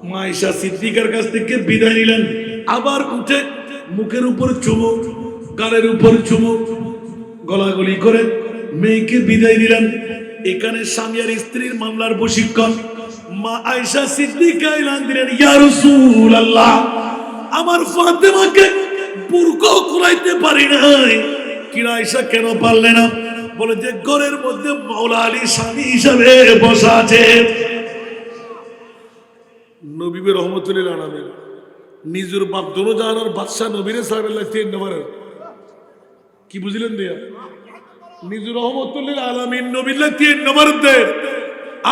মা আয়েশা সিদ্দিকার কাছ থেকে বিদায় নিলেন, আবার উঠে মুখের উপর চুমুক, গালের উপর চুমুক, গলাগলি করে মেয়েকে বিদায় দিলেন। এখানে স্বামী আর স্ত্রীর মামলার প্রশিক্ষণ। মা আয়েশা সিদ্দিকা এলান দিলেন, ইয়া রাসূলুল্লাহ, আমার ফাতেমাকে বুরকা খুলাইতে পারি নাই। কি আয়েশা কেন পারলে না? বলে যে ঘরের মধ্যে মাওলা আলী স্বামী হিসাবে বসা আছে। নবী রহমতুল্লাহ আলাইহি নিজের বাপ দোনো জাহানের বাদশা নবীরে সাহেবের তিন নম্বরের কি বুঝলেন দিয়া নিজের রহমতুল্লাহ আলামিন নবীর তিন নম্বর দে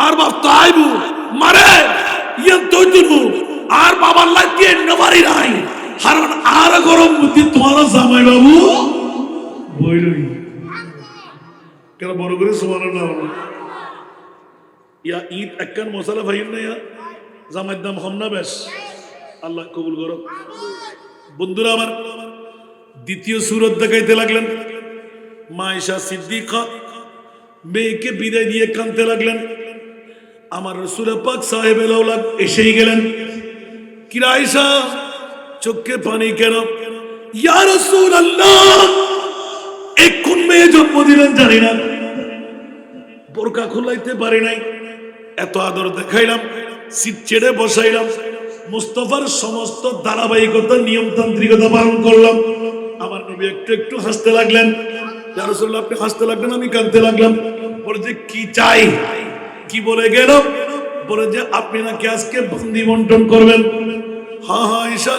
আর বাপ তাইবু মারে ইয়ান তৈতুনু আর বাবার লাই তিন নম্বরই নাই। কারণ আর গরম বুদ্ধি তোমার জামাই বাবু বইলই কেন বড় করে সুবহানাল্লাহ। ইয়া ঈদ একখান মশলা ভাইন না ইয়া জামাইয়ের দাম কম না বেশ? আল্লাহ কবুল করো। বন্ধুরা আমার, দ্বিতীয় সূরত দেখাইতে লাগলেন। মা আয়েশা সিদ্দিকা মেয়েকে বিদায় দিয়ে কাঁদতে লাগলেন। আমার রাসূল পাক সাহেবে লাউলা এসেই গেলেন। কি আয়েশা চোখে পানি কেন? ইয়া রাসূলুল্লাহ, এখন মেয়ে জন্ম দিলেন জানি না, বোরকা খুলাইতে পারি নাই, এত আদর দেখাইলাম, সিট ছেড়ে বসাইলাম, মুস্তাফার সমস্ত ধারাবাহিকতা নিয়মতান্ত্রিকতা পালন করলাম। আমার নবী একটু একটু হাসতে লাগলেন। ইয়া রাসূলুল্লাহ, আপনি হাসতে লাগলেন, আমি কাঁদতে লাগলাম। বলে যে কি চাই, কি বলে গেল? বলে যে আপনি নাকি আজকে বন্দি বন্টন করবেন। হ্যাঁ হ্যাঁ আয়েশা,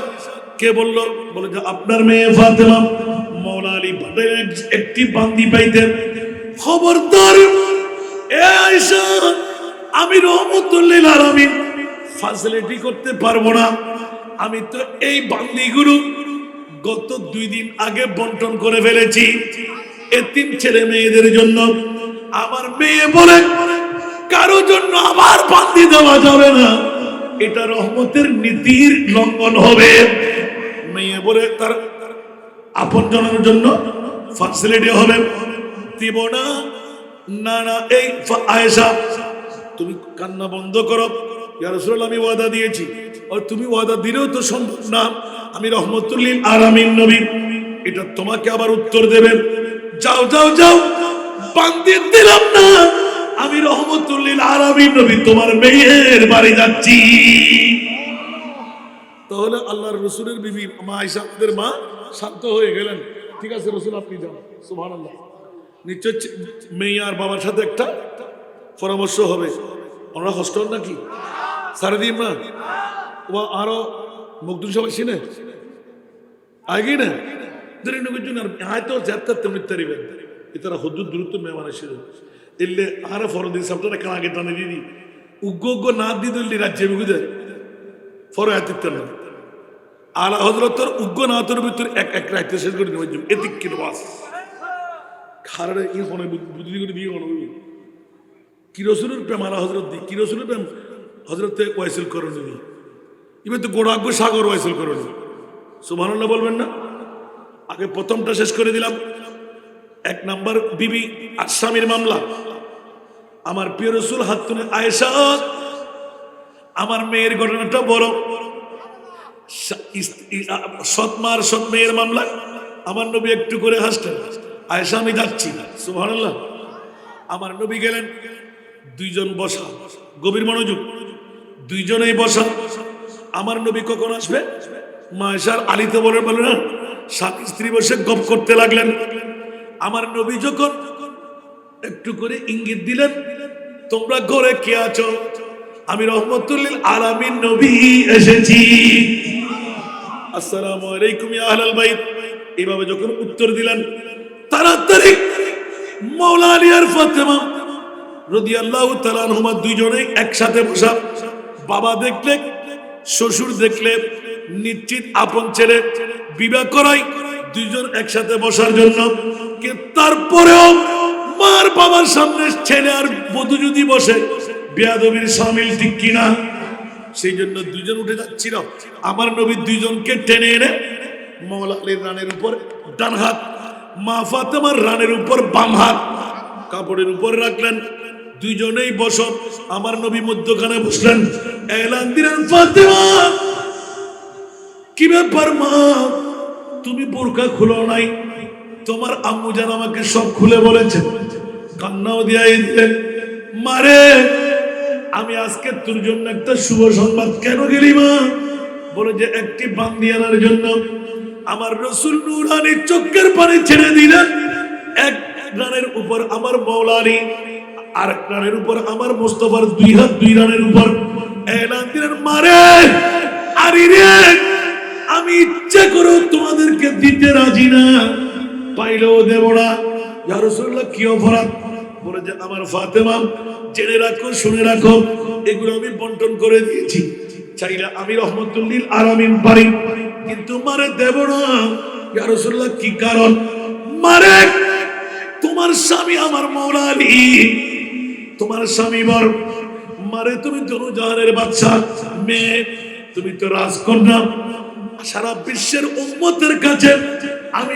কে বলল? বলে যে আপনার মেয়ে ফাতেমা মাওলা আলী পাঠাইলেন একটি বান্দি পাইতেন। খবরদার এ আয়েশা, আমি রহমতুল্লিল আলামিন ফ্যাসিলিটি করতে পারবো না। আমি তো এই বান্দিগুলো গত 2 দিন আগে বন্টন করে ফেলেছি এতিম ছেলে মেয়েদের জন্য। আমার মেয়ে বলে কারো জন্য আবার বান্দি দেওয়া যাবে না, এটা রহমতের নীতির লঙ্ঘন হবে। মেয়ে বলে তার আপন জনের জন্য ফ্যাসিলিটি হবে, দিব না। না না, এই আয়েশা তুমি কান্না বন্ধ করো। ইয়া রাসূলুল্লাহ, আমি ওয়াদা দিয়েছি। আর তুমি ওয়াদা দিলেও তো সম্ভব না, আমি রহমতুল্লিল আলামিন নবী, এটা তোমাকে আবার উত্তর দেবেন। যাও যাও যাও, বান্দি দিলাম না, আমি রহমতুল্লিল আলামিন নবী তোমার মেয়ের বাড়ি যাচ্ছি। তাহলে আল্লাহর রাসূলের বিবি মা আয়েশা আমাদের মা শান্ত হয়ে গেলেন। ঠিক আছে রাসূল, আপনি যান। সুবহানাল্লাহ। নিশ্চয় মেয়ে আর বাবার সাথে একটা পরামর্শ হবে। ওনারা হোস্টেল নাকি সারে দিন না ও আরো মুগ্ধ সবাই চিনে আগে না ধরে নজুন আর হয়তো যাত্রা তেমনি তারিবেন ইতারা হুদুদ দ্রুত মেহমান আসে ইল্লে আর ফরদি সবটা কান আগে টানে দিদি উগ্গ না দিদলি রাজ্যে বুঝে ফর আতিত্য না আলা হযরতর উগ্গ না তোর ভিতর এক রাইতে শেষ করে দেব এতিক কি বাস খারে ই ফোনে বুদ্ধি করে দিয়ে মনে কি রাসূলের প্রেম আলা হযরত দি কি রাসূলের প্রেম হযরতে ওয়াইসিল করনি ইবে তো গোড়াগ্য সাগর ওয়াইসিল করনি সুবহানাল্লাহ বলবেন না। আগে প্রথমটা শেষ করে দিলাম। 1 নাম্বার বিবি আর স্বামীর মামলা। আমার প্রিয় রাসূল হাতুনে আয়েশা, আমার মেয়ের ঘটনাটা বড় সৎমার সৎ মেয়ের মামলা। আমার নবী একটু করে হাসতেন, আয়েশা আমি যাচ্ছি। সুবহানাল্লাহ। আমার নবী গেলেন, দুইজন বসা, গভীর মনোযোগ, দুইজনেই বসা। আমার নবী কখন আসবে? মা আয়েশার আলীতে বলে না, স্বামী স্ত্রী বসে গপ করতে লাগলেন। আমার নবী যখন একটু করে ইঙ্গিত দিলেন, তোমরা ঘরে কে আছো? আমি রহমতুল্লিল আলামিন নবী এসেছি, আসসালামু আলাইকুম ইয়া আহলাল বাইত। এইভাবে যখন উত্তর দিলেন, তাড়াতাড়ি মাওলা আলী আর ফাতেমা রাদিয়াল্লাহু তাআলা আনহুমা দুইজনেই একসাথে বসা। বাবা দেখলে, শ্বশুর দেখলে নিশ্চিত আপন ছেলে বিবাহ করাই দুইজন একসাথে বসার জন্য। তারপরেও মার বাবার সামনে ছেলে আর বধূ যদি বসে বেয়াদবির শামিল, ঠিক কিনা? সেই জন্য দুইজন উঠে যাচ্ছিল। আমার নবী দুইজনকে টেনে এনে মাওলা আলীর রানের উপর ডান হাত, মা ফাতেমার রানের উপর বাম হাত কাপড়ের উপর রাখলেন। দুইজনেই বসো। আমার নবী মধ্যখানে বসলেন, এলান দিলেন, ফাতেমা কি ব্যাপার মা, তুমি বোরকা খুলো নাই? তোমার আম্মু যেন আমাকে সব খুলে বলেছে। কান্নাও দিয়াই দিলেন, মারে আমি আজকে তোর জন্য একটা শুভ সংবাদ। কেন গেলি মা? বলে যে একটি বান্দি আনার জন্য। আমার রসুল নুরানি চোখের পানি ছেড়ে দিলেন। এক রানের উপর আমার মওলা আলী, আর এক রানের উপর আমার মোস্তফার দুই হাত দুই রানের উপর এলান দিলেন, মারে আরে রে আমি ইচ্ছে করে তোমাদেরকে দিতে রাজি না, পাইলেও দেব না। ইয়া রাসূলুল্লাহ কি অপরাধ? বলে যে আমার ফাতেমা জেনে রাখো, শুনে রাখো, এগুলো আমি বন্টন করে দিয়েছি। চাইলে আমি রহমতুল লিল আলামিন পারি, কিন্তু মারে দেব না। ইয়া রাসূলুল্লাহ কি কারণ? মারে তোমার স্বামী আমার মওলা আলী, তোমার স্বামী বর, মারে তুমি দোনোজাহানের বাদশা মেয়ে, তুমি তো রাজকন্যা। সারা বিশ্বের উম্মতের কাছে আমি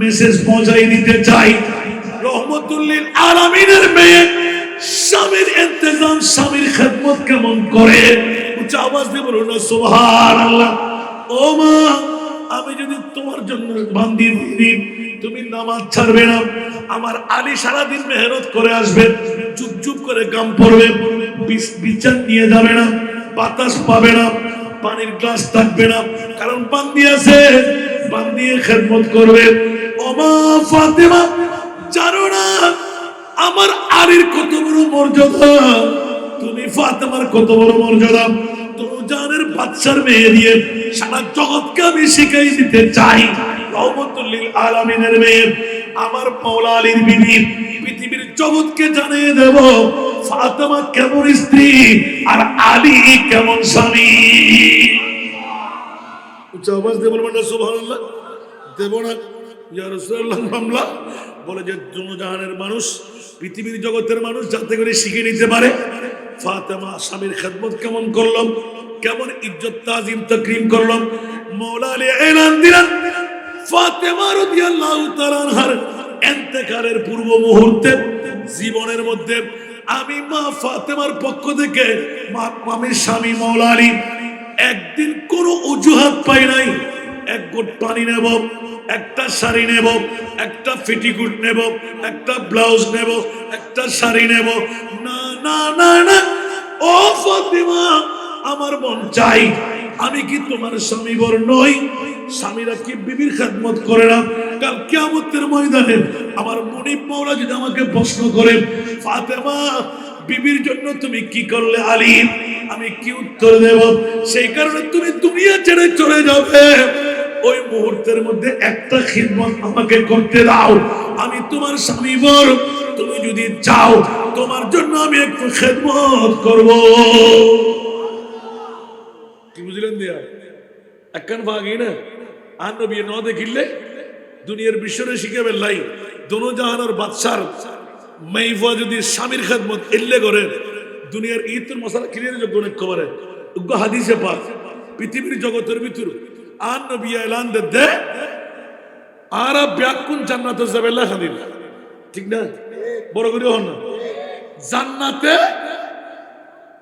মেসেজ পৌঁছাই দিতে চাই, রহমতুল লিল আলামিনের মেয়ে স্বামীর ইন্তজাম, স্বামীর খেদমত কেমন করে। উচ্চ আওয়াজ দিয়ে বলুন না সুবহানাল্লাহ। ও মা, আমি যদি তোমার জন্য বান্দি দিই, তুমি নামাজ ছাড়বে না। আমার আলী সারাদিন মেহনত করে আসবে, চুপ চুপ করে কাম করবে, বিচার নিয়ে যাবে না, বাতাস পাবে না, পানির গ্লাস থাকবে না, কারণ বান্দি আছে, বান্দি খেদমত করবে। ও মা ফাতেমা, জানো না আমার আলীর কত বড় মর্যাদা, তুমি ফাতেমার কত বড় মর্যাদা। জানের বাদশার মেয়ে দিয়ে সারা জগৎকে আমি শিখাই দিতে চাই, রহমতুল লিল আলামিনের মেয়ে আমার মওলা আলীর বিবি, পৃথিবীর জগৎকে জানিয়ে দেব ফাতেমা কেমন স্ত্রী আর আলী কেমন স্বামী। উচ্চ আওয়াজ দিয়ে বলবেন না সুবহানাল্লাহ। দেব না ইয়া রাসূলুল্লাহ মামলা। বলে যে দুনিয়ার মানুষ, পৃথিবীর জগতের মানুষ যাতে করে শিখে নিতে পারে ফাতেমা স্বামীর খেদমত কেমন করলাম, কেমন ইজ্জত তাজিম তাকরীম করলাম। মওলা আলী এলান দিলেন, ফাতেমা রাদিয়াল্লাহু তাআলা আনহার ইন্তেকালের পূর্ব মুহূর্তে জীবনের মধ্যে আমি মা ফাতেমার পক্ষ থেকে আমি স্বামী মওলা আলী একদিন কোনো অজুহাত পাই নাই। এক ঘট পানি নেব, একটা শাড়ি নেব, একটা পেটিকোট নেব, একটা ব্লাউজ নেব, একটা শাড়ি নেব, না না না না। ও ফাতেমা, আমার মন চাই, আমি কি তোমার স্বামী বর নই? স্বামীরা কি বিবির খেদমত করে না? কাল কিয়ামতের ময়দানে আমার মুনিব মাওলা যদি আমাকে প্রশ্ন করে, ফাতেমা বিবির জন্য তুমি কি করলে আলী, আমি কি উত্তর দেব? সেই কারণে তুমি দুনিয়া ছেড়ে চলে যাবে, ওই মুহূর্তের মধ্যে একটা খিদমত আমাকে করতে দাও, আমি তোমার স্বামী বর, তুমি যদি চাও তোমার জন্য আমি একটু খেদমত করব। কি বুঝলেন দিয়া? একখান ভাগই না আর নবী ন দেখিলে দুনিয়ার বিশ্বরে শিখে বেলাই দোনো জাহানের বাদশার মাইফা যদি স্বামীর খেদমত এল্লে করে দুনিয়ার ঈদের মশালা ক্লিয়ার যোগ্য একেবারে উগ্র হাদিসে পাক পৃথিবীর জগতের ভিতর আর নবী এলান দে আর ব্যাকুন জান্নাতে যাবে খাদিন, ঠিক না? বড় করে হন না, জান্নাতে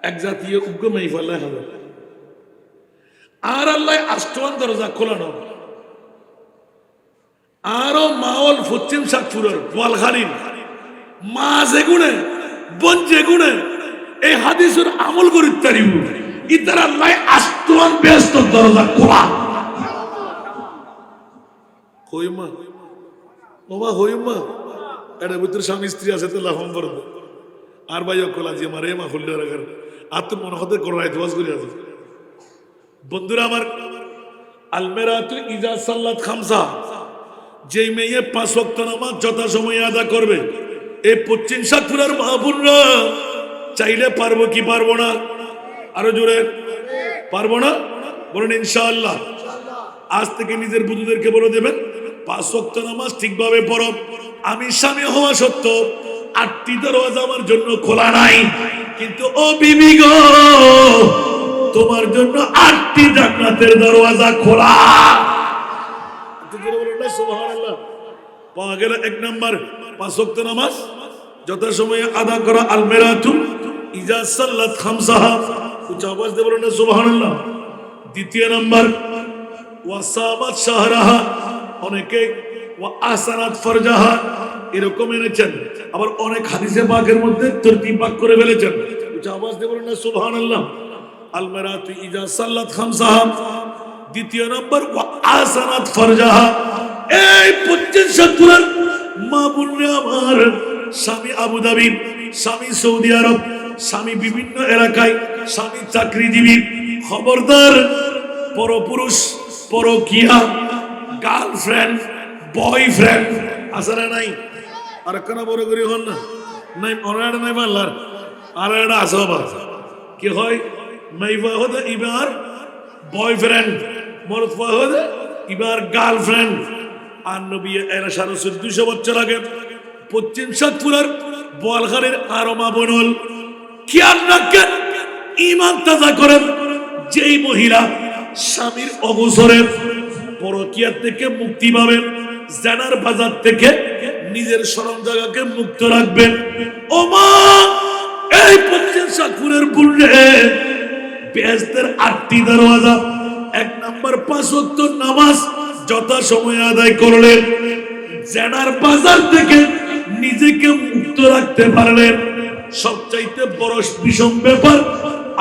এক জাতীয় উগ্র মাইফা লেখা হবে। আর আল্লাহ আষ্টমান দরজা খোলানো, আরো মাওল পশ্চিম সাতপুরের বোয়ালখালীর মা যেগুনে বোন যেগুনে এই হাদিসের আমল করি তারিব ইতার আল্লাহ আষ্টমান ব্যস্ত দরজা খোলা। হইমা ওমা হইমা এটা ভিতরে স্বামী স্ত্রী আছে তো লাফাম করব আর ভাই খোলা যে মারে মা খুললে রাখার আর তো মনে হতে করাই দোয়াজ করে আছে। বন্ধুরা আমার, আলমেরাতু ইজা সাল্লাত খামসা, যেই মেয়ে 5 ওয়াক্ত নামাজ যথাসময়ে আদা করবে, এই পশ্চিম সাতপুরের মাহবুবরা চাইলে পারবো কি পারবো না? আরো জোরে পারবো না? বলেন ইনশাআল্লাহ। আজ থেকে নিজের বুধুদেরকে বলে দেবেন 5 ওয়াক্ত নামাজ ঠিকভাবে পড়ো। আমি স্বামী হওয়া সত্ত্বেও 8টি দরওয়াজা আমার জন্য খোলা নাই, কিন্তু ও বিবি গো তোমার জন্য 8টি জান্নাতের দরওয়াজা খোলা। সুবহানাল্লাহ। পাওয়া গেল 1 নাম্বার 5 ওয়াক্ত নামাজ যথাসময়ে আদা করা। আল মেরাতু ইজা সাল্লাত খামসাহা, উচ্চ আওয়াজ দিয়ে বলুন না সুবহানাল্লাহ। দ্বিতীয় নাম্বার ওয়াসামাত শাহরাহা, অনেকে ওয়া আসানাত ফারজাহা এরকম এনেছেন, আবার অনেক হাদিসে পাকের মধ্যে তরতিব পাক করে ফেলেছেন। উচ্চ আওয়াজ দিয়ে বলুন না সুবহানাল্লাহ। আল মেরাতু ইজা সাল্লাত খামসাহা, দ্বিতীয় নাম্বার ওয়া আসানাত ফারজাহা। এই 25 শতকরা মা বোনরা আমার, স্বামী আবুধাবি, স্বামী সৌদি আরব, স্বামী বিভিন্ন এলাকায়, স্বামী চাকরিজীবী, খবরদার পরপুরুষ, পরকিয়া, গার্লফ্রেন্ড, বয়ফ্রেন্ড আছে না নাই? আর কেন বড় করি হন না নাই? অনার নাই পারলার আর একটা আছে বাবা, কি হয় মাইফা হতে ইবার বয়ফ্রেন্ড, মরফা হতে ইবার গার্লফ্রেন্ড। আর নবী এরা 1450 বছর আগে পশ্চিম সাতপুরার বোয়ালখালীর আরো মা বোনল খেয়াল রাখেন, ঈমান তাজা করেন। যেই মহিলা স্বামীর অবসরে পরকিয়া থেকে মুক্তি পাবেন, জানার বাজার থেকে নিজের শরম জায়গাকে মুক্ত রাখবেন। ও মা, এই পশ্চিম সাতপুরের বুলরে বেহেশতের 8টি দরওয়াজা। 1 নাম্বার 5 ওয়াক্ত নামাজ যথা সময়ে আদায় করলেন, জেনার বাজার থেকে নিজেকে মুক্ত রাখতে পারলেন। সবচাইতে বড় বিষম ব্যাপার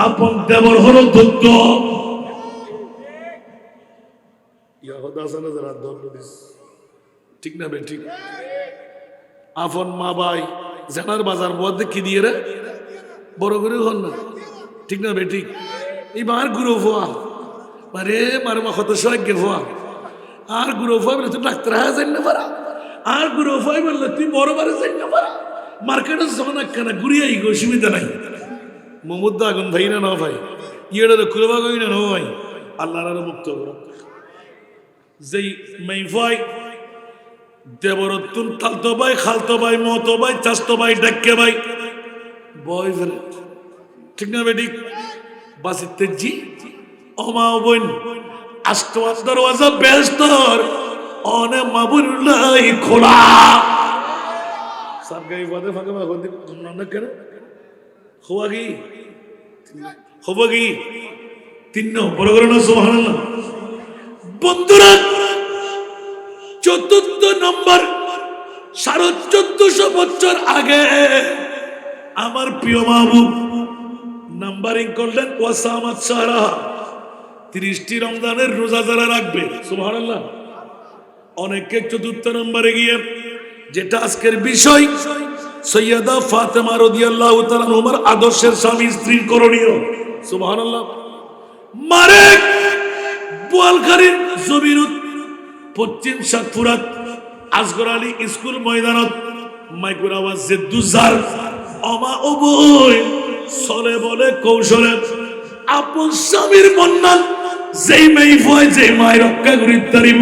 আপন দেবর হলো দত্ত। ঠিক না বে? ঠিক। আপন মা ভাই জেনার বাজার মধ্যে কি দিয়ে রে বড় করে হন না, ঠিক না বে? ঠিক। এবার গুরু ফোয়া মারে মারে মা কত সহায় ফোয়া, আর গুরু ফোয়া বলে তুই ডাক্তার হয়ে যাই না পারা, আর গুরু ফোয়াই বললে তুই বড় বারে যাই না পারা। মার্কেটে যখন একখানা ঘুরিয়ে অসুবিধা নাই। মোহাম্মদ আগুন ভাই না ভাই, ইয়েটা খুলে ভাগই না ভাই, আল্লাহর মুক্ত করো। যেই মাইফাই দেবরতুন তালতো ভাই, খালতো ভাই, মতো ভাই, চাস্তো ভাই, ডাক্কে ভাই, বয়ফ্রেন্ড, ঠিক না বেটি? বাসিতে জি অমা বোন আষ্টওয়াজ দরওয়াজা বেস্তর অনে মাবুল্লাহ খোলা। সরকারি পদে ফাঁকে ফাঁকে ঘুমনা কেন হওয়া কি হবো কি 3 বড় করে না সুবহানাল্লাহ। বন্ধুরা, 4র্থ নম্বর 1450 বছর আগে আমার প্রিয় মাহবুব নাম্বারিং করলেন ওয়াসামাত শাহরাহা। 30টি রমজানের রোজা যারা রাখবে সুবহানাল্লাহ। অনেকে 4র্থ নম্বরে গিয়ে, যেটা আজকের বিষয়, সৈয়দা ফাতেমা রাদিয়াল্লাহু তাআলা আনহার আদর্শের স্বামী স্ত্রীর করণীয় সুবহানাল্লাহ। মারে বোয়ালখালীর জমিরুত পশ্চিম সাতপুরাত আসগর আলী স্কুল ময়দানত মাইকুর আওয়াজ জেদ্দুজার অমা অবই চলে বলে কৌশলে আপন স্বামীর মন্নান যেই মেয়ে ভয় যেই মায়ের রক্ষা করি তারিব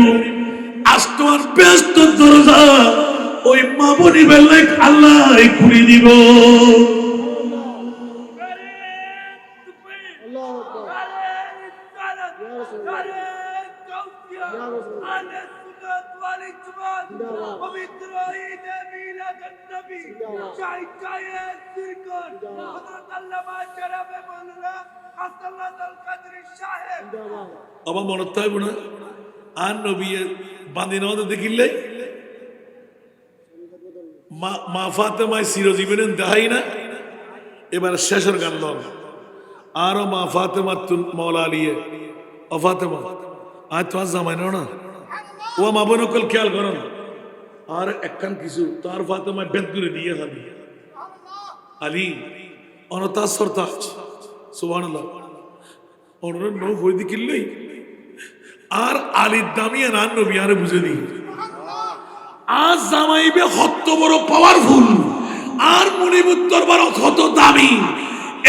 আস্তমার ব্যস্ত দরজা ওই মা বনি বেলে আল্লাহ খুলি দিব। আমার মনে থাকবো না আর নবী বাঁধি না দেখিলে মা ফাতেমায় চিরজীবনের দেখাই না। এবার শেষের গান লন আরো মা ফাতেমা মৌলা আলিয়ে ও ফাতেমা আজ তোমার জামাই না ও মা বোন অকল খেয়াল করেন আর একখান কিছু তার ফাতেমায় বেদ করে দিয়ে খালি আলী অনতাজ সরতাজ সুবহানাল্লাহ অনর নৌ হই দিকিল্লেই আর আলীর দামিয়া নান নবী আরে বুঝে দিই আজ জামাইবে হত্ত বড় পাওয়ারফুল আর মুনিবুত দরবার কত দামি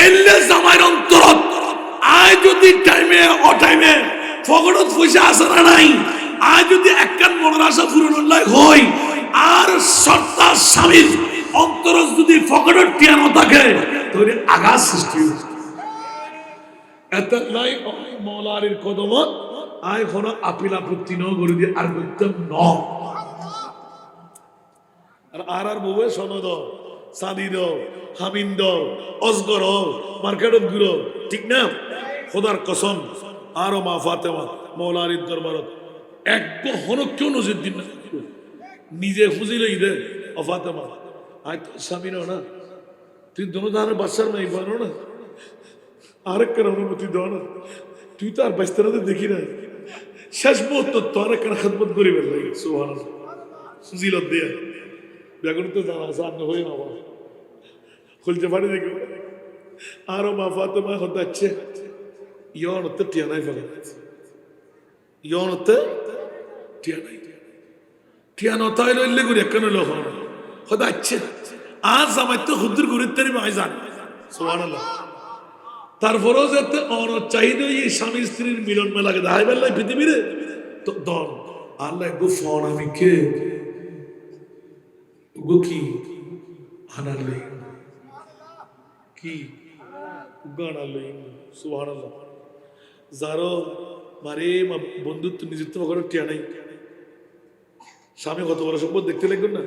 এলে জামাইর অন্তরত আয় যদি টাইমে ও টাইমে ফগড়ত পয়সা আসে না নাই আয় যদি একখান মনের আশা পূরণ হয় আর সত্তা স্বামীর অন্তরত যদি ফগড়ত টিয়া না থাকে তাহলে আঘাত সৃষ্টি হয়। এত লাই মৌলারির কদমত আয় কোনো আপিল আপত্তি ন করে দিয়ে আর করতাম ন আর বউয়ে সনদ সাদি দাও, হামিন দাও, অজগর হও, মার্কেটত ঘুরো, ঠিক না? খোদার কসম আরো মা ফাতেমা মৌলা আলীর দরবারত এক হনক কেউ নজির দিন না, নিজে খুঁজিলেই দে ও ফাতেমা আয় তো স্বামী না, তুই দোনো ধানের বাচ্চার নাই বলো না, আরেক কেন অনুমতি দাও না, তুই তো আর বাচ্চারাতে দেখি নাই, শেষ মুহূর্ত তো আরেক কেন খেদমত করিবেন লাগে সুবহানাল্লাহ খুঁজিলত দিয়া বেগুন তো জানা আছে আন্ন হয়ে বাবা খুলতে পারি দেখি আরো মা ফাতেমা হচ্ছে ইয়নতে টিয়া নাই ফেলে ইয়নতে টিয়া নাই টিয়া নতাই লইলে গুরি একখান লোক হচ্ছে আজ আমার তো হুদ্দুর গুরির তারি মাই জান সুবহানাল্লাহ তারপরেও যাতে অন চাহিদা এই স্বামী স্ত্রীর মিলন মেলাকে দেখাই বেলায় পৃথিবীরে তো দন আল্লাহ গো ফোন আমি কে গো কি আনার লই কি গানার লই সুবহানাল্লাহ যারো মারে বন্ধুত্ব নিজত্ব করে টিয়া নাই স্বামী কত বড় সম্পদ দেখতে লাগবেন না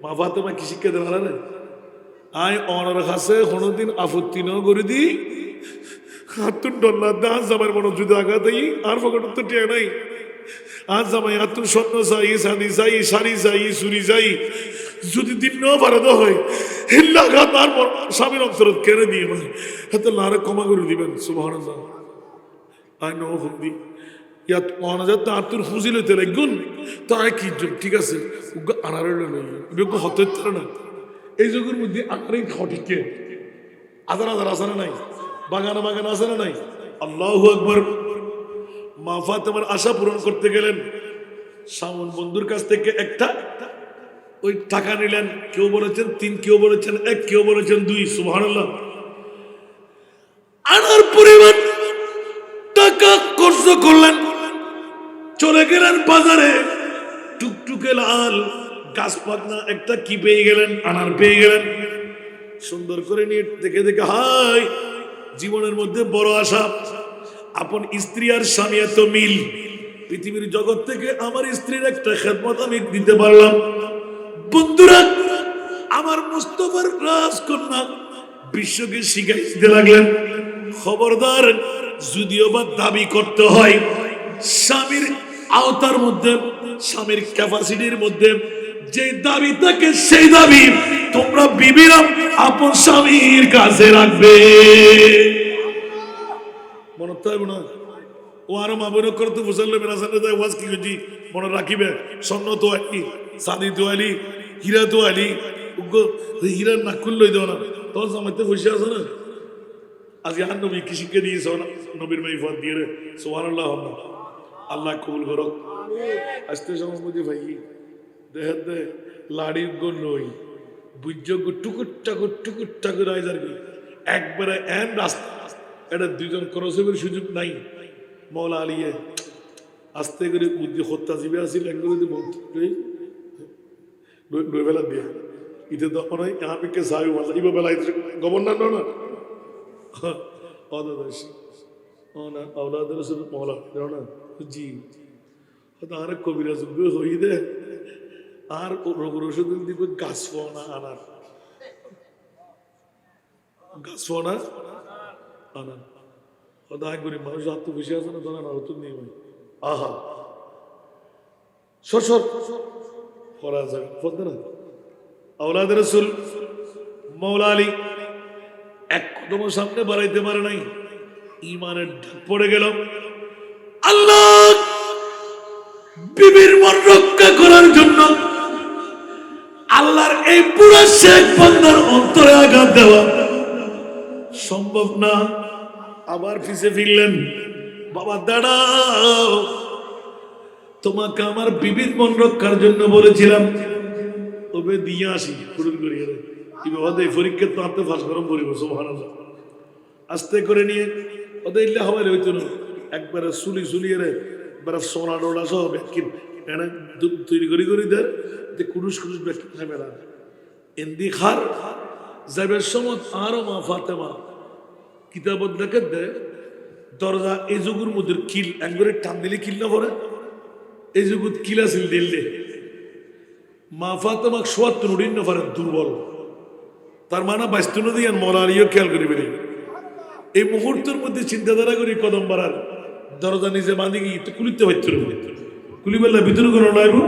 মা ফাতেমা কি শিক্ষা দেন আলারে আয় অনার কাছে কোনোদিন আপত্তি ন করে দি হাতুন ডল্লার দা জামাই মনে যদি আঘাত দেই আর ফকটের তো টিয়া নাই আজ জামাই হাতুন স্বপ্ন চাই সাদি চাই শাড়ি চাই চুরি চাই যদি দিন ন পারে তো হয় হিল্লা ঘাত আর স্বামীর অন্তরত কেড়ে দিয়ে মানে হাতে লারে ক্ষমা করে দিবেন সুবহানাল্লাহ আয় নো হুন্দি ইয়াত অনাজাত আতুর ফুজি লইতে লাগুন তাই কি ঠিক আছে আনারে লই বিজ্ঞ হতে না এই যুগের মধ্যে আনারে খটিকে আজার আজার আছে না নাই বাগানে বাগানে আছে না নাই আল্লাহু আকবার মা ফাতেমার আশা পূরণ করতে গেলেন শাওন বন্ধুর কাছ থেকে একটা ওই টাকা নিলেন কেউ বলেছেন 3 কেউ বলেছেন 1 কেউ বলেছেন 2 সুবহানাল্লাহ আনার পরিমাণ টাকা খরচ করলেন চলে গেলেন বাজারে টুকটুকে লাল গাছ পাকনা একটা কি পেয়ে গেলেন আনার পেয়ে গেলেন সুন্দর করে নিয়ে দেখে দেখে হাই জীবনের মধ্যে বড় আশা আপন স্ত্রী আর স্বামী এত মিল পৃথিবীর জগৎ থেকে আমার স্ত্রীর একটা খেদমত আমি দিতে পারলাম বন্ধুরা আমার মুস্তাফার রাজকন্যা বিশ্বকে শিখাই দিতে লাগলেন খবরদার যদিও বা দাবি করতে হয় স্বামীর আওতার মধ্যে স্বামীর ক্যাপাসিটির মধ্যে যে দাবি থাকে সেই দাবি তোমরা বিবিরা আপন স্বামীর কাছে রাখবে মনে তাই না ও আরো মাবন করতে বুঝালে মেরা সামনে যায় ওয়াজ কি করছি মনে রাখিবে স্বর্ণ তো আলি সাদি তো আলি হীরা তো আলি হীরা না খুললই দেও না তোর জামাইতে বসে আছে না আজ আর নবী কি শিক্ষা দিয়েছ নবীর মাইফত দিয়ে রে সুবহানাল্লাহ আল্লাহ কবুল করক আসতে সময় ভাই দেহ দে লাড়ির গো নই বুঝ্য গো টুকুর টাকুর আইজ আর কি একবারে এন রাস্তা এটা দুজন ক্রসের সুযোগ নাই মৌলা আলিয়ে আস্তে করে বুদ্ধি হত্যা জীবে আসিল একগুলো বেলা দিয়ে ইতে তো অনেক আমি কে সাহেব ইবা বেলা গভর্নর না অদাদাসী না আওলাদের মৌলা না জি আর কবিরাজ হই দে আর রোগ ওষুধ দিব গাছ ফোনা আনার গাছ ফোনা আনার দায় করি মানুষ আত্ম খুশি আছে না তোরা না হতো নেই ভাই আহা সর করা যাবে বলতে না আওলাদের রাসূল মৌলা আলী এক কদম সামনে বাড়াইতে পারে নাই ইমানের ঢাক পড়ে গেল আল্লাহ বিবির মন রক্ষা করার জন্য আল্লাহর এই পুরো শেখ বান্দার অন্তরে আঘাত দেওয়া সম্ভব না আবার পিছে ফিরলেন বাবা দাঁড়াও তোমাকে আমার বিবির মন রক্ষার জন্য বলেছিলাম ওবে দিয়ে আসি ফুরুল করিয়ে কি বাবা এই পরীক্ষা তো আপনি ফাঁস গরম করিব সুবহানাল্লাহ আস্তে করে নিয়ে ওদের ইল্লা হওয়ার হইতো না একবারে সুলিয়ে রে একবারে সোনা ডোলা সহ ব্যাকিন এনে তৈরি করি দেয় যে কুরুশ ব্যাকিন খাবে না এন্দি খার যাবের সময় আরো মা ফাতেমা কিতাবত দেখে দেয় দরজা এই যুগুর মধ্যে কিল একবারে টান দিলে কিল না পড়ে এই যুগুত কিল আছিল দিল্লে মা ফাতেমা ৭৭ উড়িন না পারেন দুর্বল তার মানে বাস্তু নদী আর মলারিও খেয়াল করি বেরিয়ে এই মুহূর্তের মধ্যে চিন্তাধারা করি কদম বাড়ার দরজা নিজে বাঁধি গিয়ে তো কুলিতে পারছিল কুলি বেলা ভিতরে কোনো লাগবো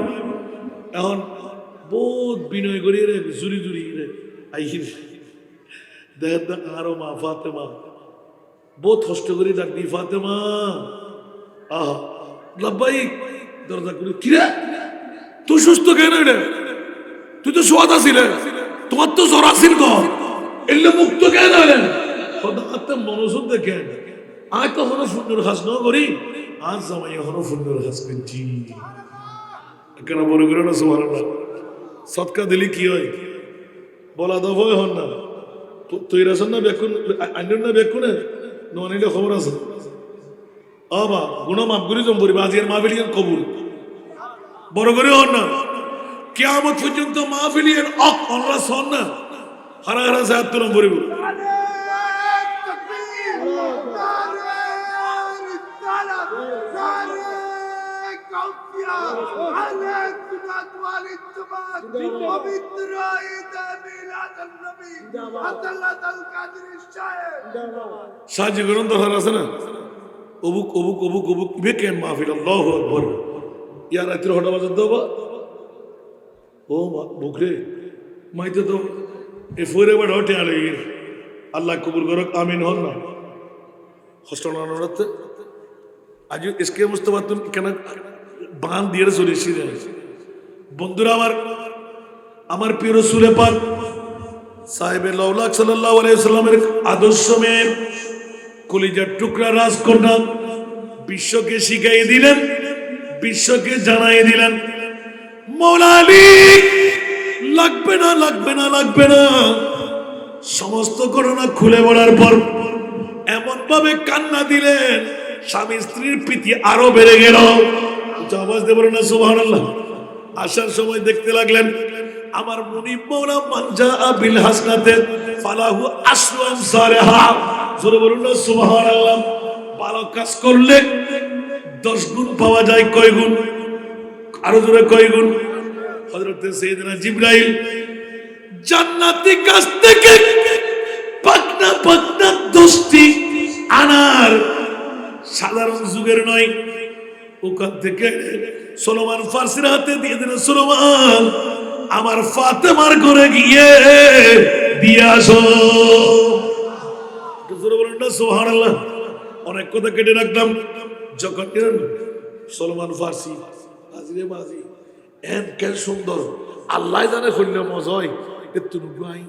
এখন বহুত বিনয় করি রে জুড়ি জুড়ি রে আইহির দেখ আরো মা ফাতেমা বহুত কষ্ট করি ডাক দি ফাতেমা আহা লাব্বাই দরজা খুলে কিরে তুই সুস্থ কেন রে তুই তো সোয়াদ আসিলে তোমার তো জ্বর আসিল কর এলে মুক্ত কেন হলেন সদাতে মনোযোগ দেখেন আজ তো হলো সুন্দর হাস ন করি আজ জামাই হলো সুন্দর হাস করছি কেন মনে করে না সুবহানাল্লাহ সৎকা দিলি কি হয় বলা দফ হয় হন না তুই রাসন না বেকুন আইন না বেকুনে ননিলে খবর আছে আবা গুণ মাফ করি জম্বরি বাজিয়ার মাহফিলিয়ান কবুল বড় করে হন না কিয়ামত পর্যন্ত মাহফিলিয়ান অক অনরা সন না হারা হারা সাহায্য তুলম বলিব সাহায্য করুন দরকার আছে না অবুক অবুক অবুক অবুক বেকেন মাহফিল আল্লাহু আকবার ইয়া রাত্রে হঠাৎ বাজার দেবো ও বুকরে মাইতে তো এ ফোরে বাড়ি হটে আলে আল্লাহ কবুল করক আমিন হন না হোস্টেল রাতে আজ এসকে মুস্তফা তুমি কেন বান দিয়ে চলেছি বন্ধুরা আমার প্রিয় রাসূলে পাক সাহেবে লাউলাক সাল্লাল্লাহু আলাইহি সাল্লামের আদর্শ মেয়ে কলিজার টুকরা রাজকন্যা বিশ্বকে শিখাই দিলেন বিশ্বকে জানাই দিলেন মওলা আলী লাগবে না লাগবে না লাগবে না সমস্ত ঘটনা খুলে বলার পর এমন ভাবে কান্না দিলেন স্বামী স্ত্রীর প্রীতি আরো বেড়ে গেল আওয়াজ দেব না সুবহানাল্লাহ আসার সময় দেখতে লাগলেন আমার মুনিব মওলা মানজা বিল হাসনাতে ফালাহু আশরু আমসারহা জোরে বলুন না সুবহানাল্লাহ ভালো কাজ করলে 10 গুণ পাওয়া যায় কয় গুণ আরো জোরে কয় গুণ হযরত সাইয়েদনা জিবরাইল জান্নাতি গাছ থেকে পাকনা পাকনা 10টি আনার সাধারণ যুগের নয় ওখান থেকে সুলেমান ফারসির হাতে দিয়ে দিলেন সুলেমান আমার ফাতেমার ঘরে গিয়ে দিয়ে আসো বলুন না সুবহানাল্লাহ অনেক কথা কেটে রাখলাম যখন সুলেমান ফারসি হাজিরে বাজি এন কেন সুন্দর আল্লাহ জানে করলে মজা হয় এত নুগাই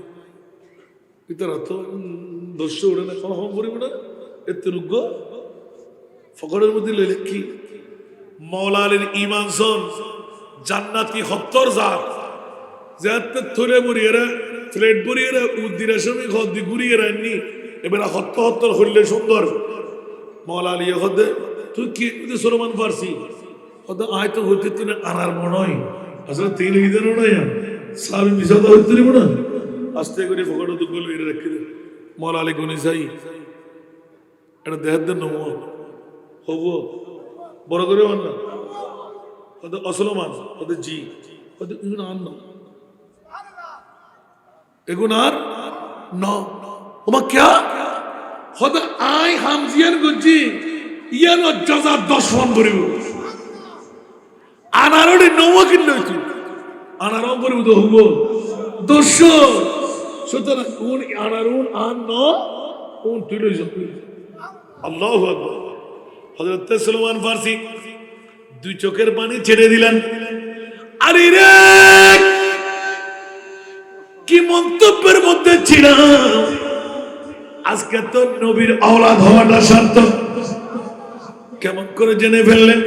ভিতরে তো দস্য উড়ে না কম করিব না এত নুগ ফকরের মধ্যে লইলে কি মওলা আলীর ঈমান সন জান্নাতি হত্তর জাত যাতে থরে বরিয়েরা ফ্লেট বরিয়েরা উদ্দিরা সময় খদ্দি ঘুরিয়ে রাননি এবার হত্তর হত্তর হইলে সুন্দর মওলা আলী হদে তুই কি সুলেমান ফারসি হদে আয় তো হইতে তুই আনার মনে হয় আসলে তিন ঈদের নয় সাবি বিশাদ হইতে দিব না আস্তে করে ফকর তো গল এর রেখে দে মওলা আলী গুনি যাই এটা দেহের দেন নমো হব বড় করে হন না ওদের অসলমান ওদের জি ওদের এগুলো আর না এগুলো আর না ওমা ক্যা হতে আই হামজিয়ান গুজি ইয়ান জাযা 10 ফোন করিব আনারডি নমো কিনলো তুই আনারও করিব তো হবো 200 সুতরাং কোন আনারুন আন ন কোন তুই লই যাবি আল্লাহু আকবার হযরত সুলেমান ফারসি দুই চোখের পানি ছেড়ে দিলেন আরে রে কি মন্তব্যের মধ্যে ছিলাম আজকে তো নবীর আওলাদ হওয়াটা সার্থক কেমন করে জেনে ফেললেন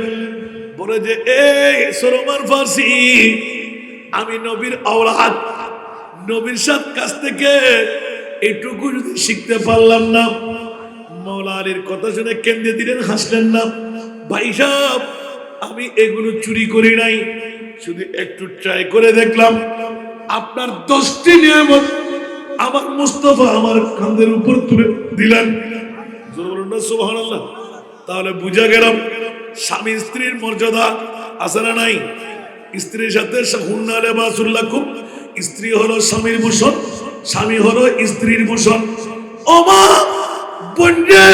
বলে যে এই সুলেমান ফারসি আমি নবীর আওলাদ নবীর সাথে কাছ থেকে এইটুকু যদি শিখতে পারলাম না মওলা আলীর কথা শুনে কেন্দ্রে দিলেন হাসলেন না ভাই সাহেব আমি এগুলো চুরি করি নাই শুধু একটু ট্রাই করে দেখলাম আপনার 10টি নিয়ামত আমার মুস্তাফা আমার কাঁধের উপর তুলে দিলেন সুবহানাল্লাহ তাহলে বুঝা গেলাম স্বামী স্ত্রীর মর্যাদা আছে না নাই স্ত্রীর সাথে হুন্না লিবাসুল লাকুম স্ত্রী হলো স্বামীর ভূষণ স্বামী হলো স্ত্রীর ভূষণ। ও মা বন্ধে,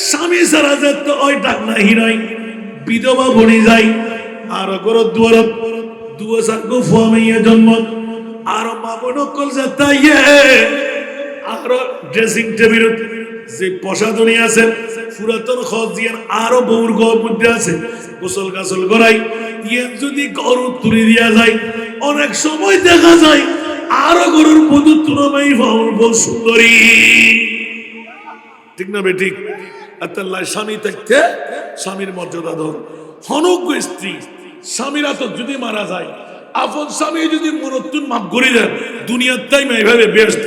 স্বামী সারা যেত ওই ডাক নাই নাই বিধবা বনি যায় আর গর দুয়ারত দুয়াসার গো ফুয়ামাইয়া জন্ম আর মা বোন কল যাতাইয়ে আর ড্রেসিং টেবিল যে প্রসাধনী আছে পুরাতন খজিয়ার আরো বউর গর মধ্যে আছে গোসল গাসল করাই ইয়ে যদি গরু তুলি দিয়া যায় অনেক সময় দেখা যায় আরো গরুর বধূ তুলনাই ভাউর বউ সুন্দরী, ঠিক না বেঠিক? আল্লাহ স্বামী থাকতে স্বামীর মর্যাদা ধর। হনজ্ঞ স্ত্রী স্বামীরা তো যদি মারা যায় আপন স্বামী যদি মরতুন মাফ করে দেন দুনিয়ার তাই এইভাবে বেস্ট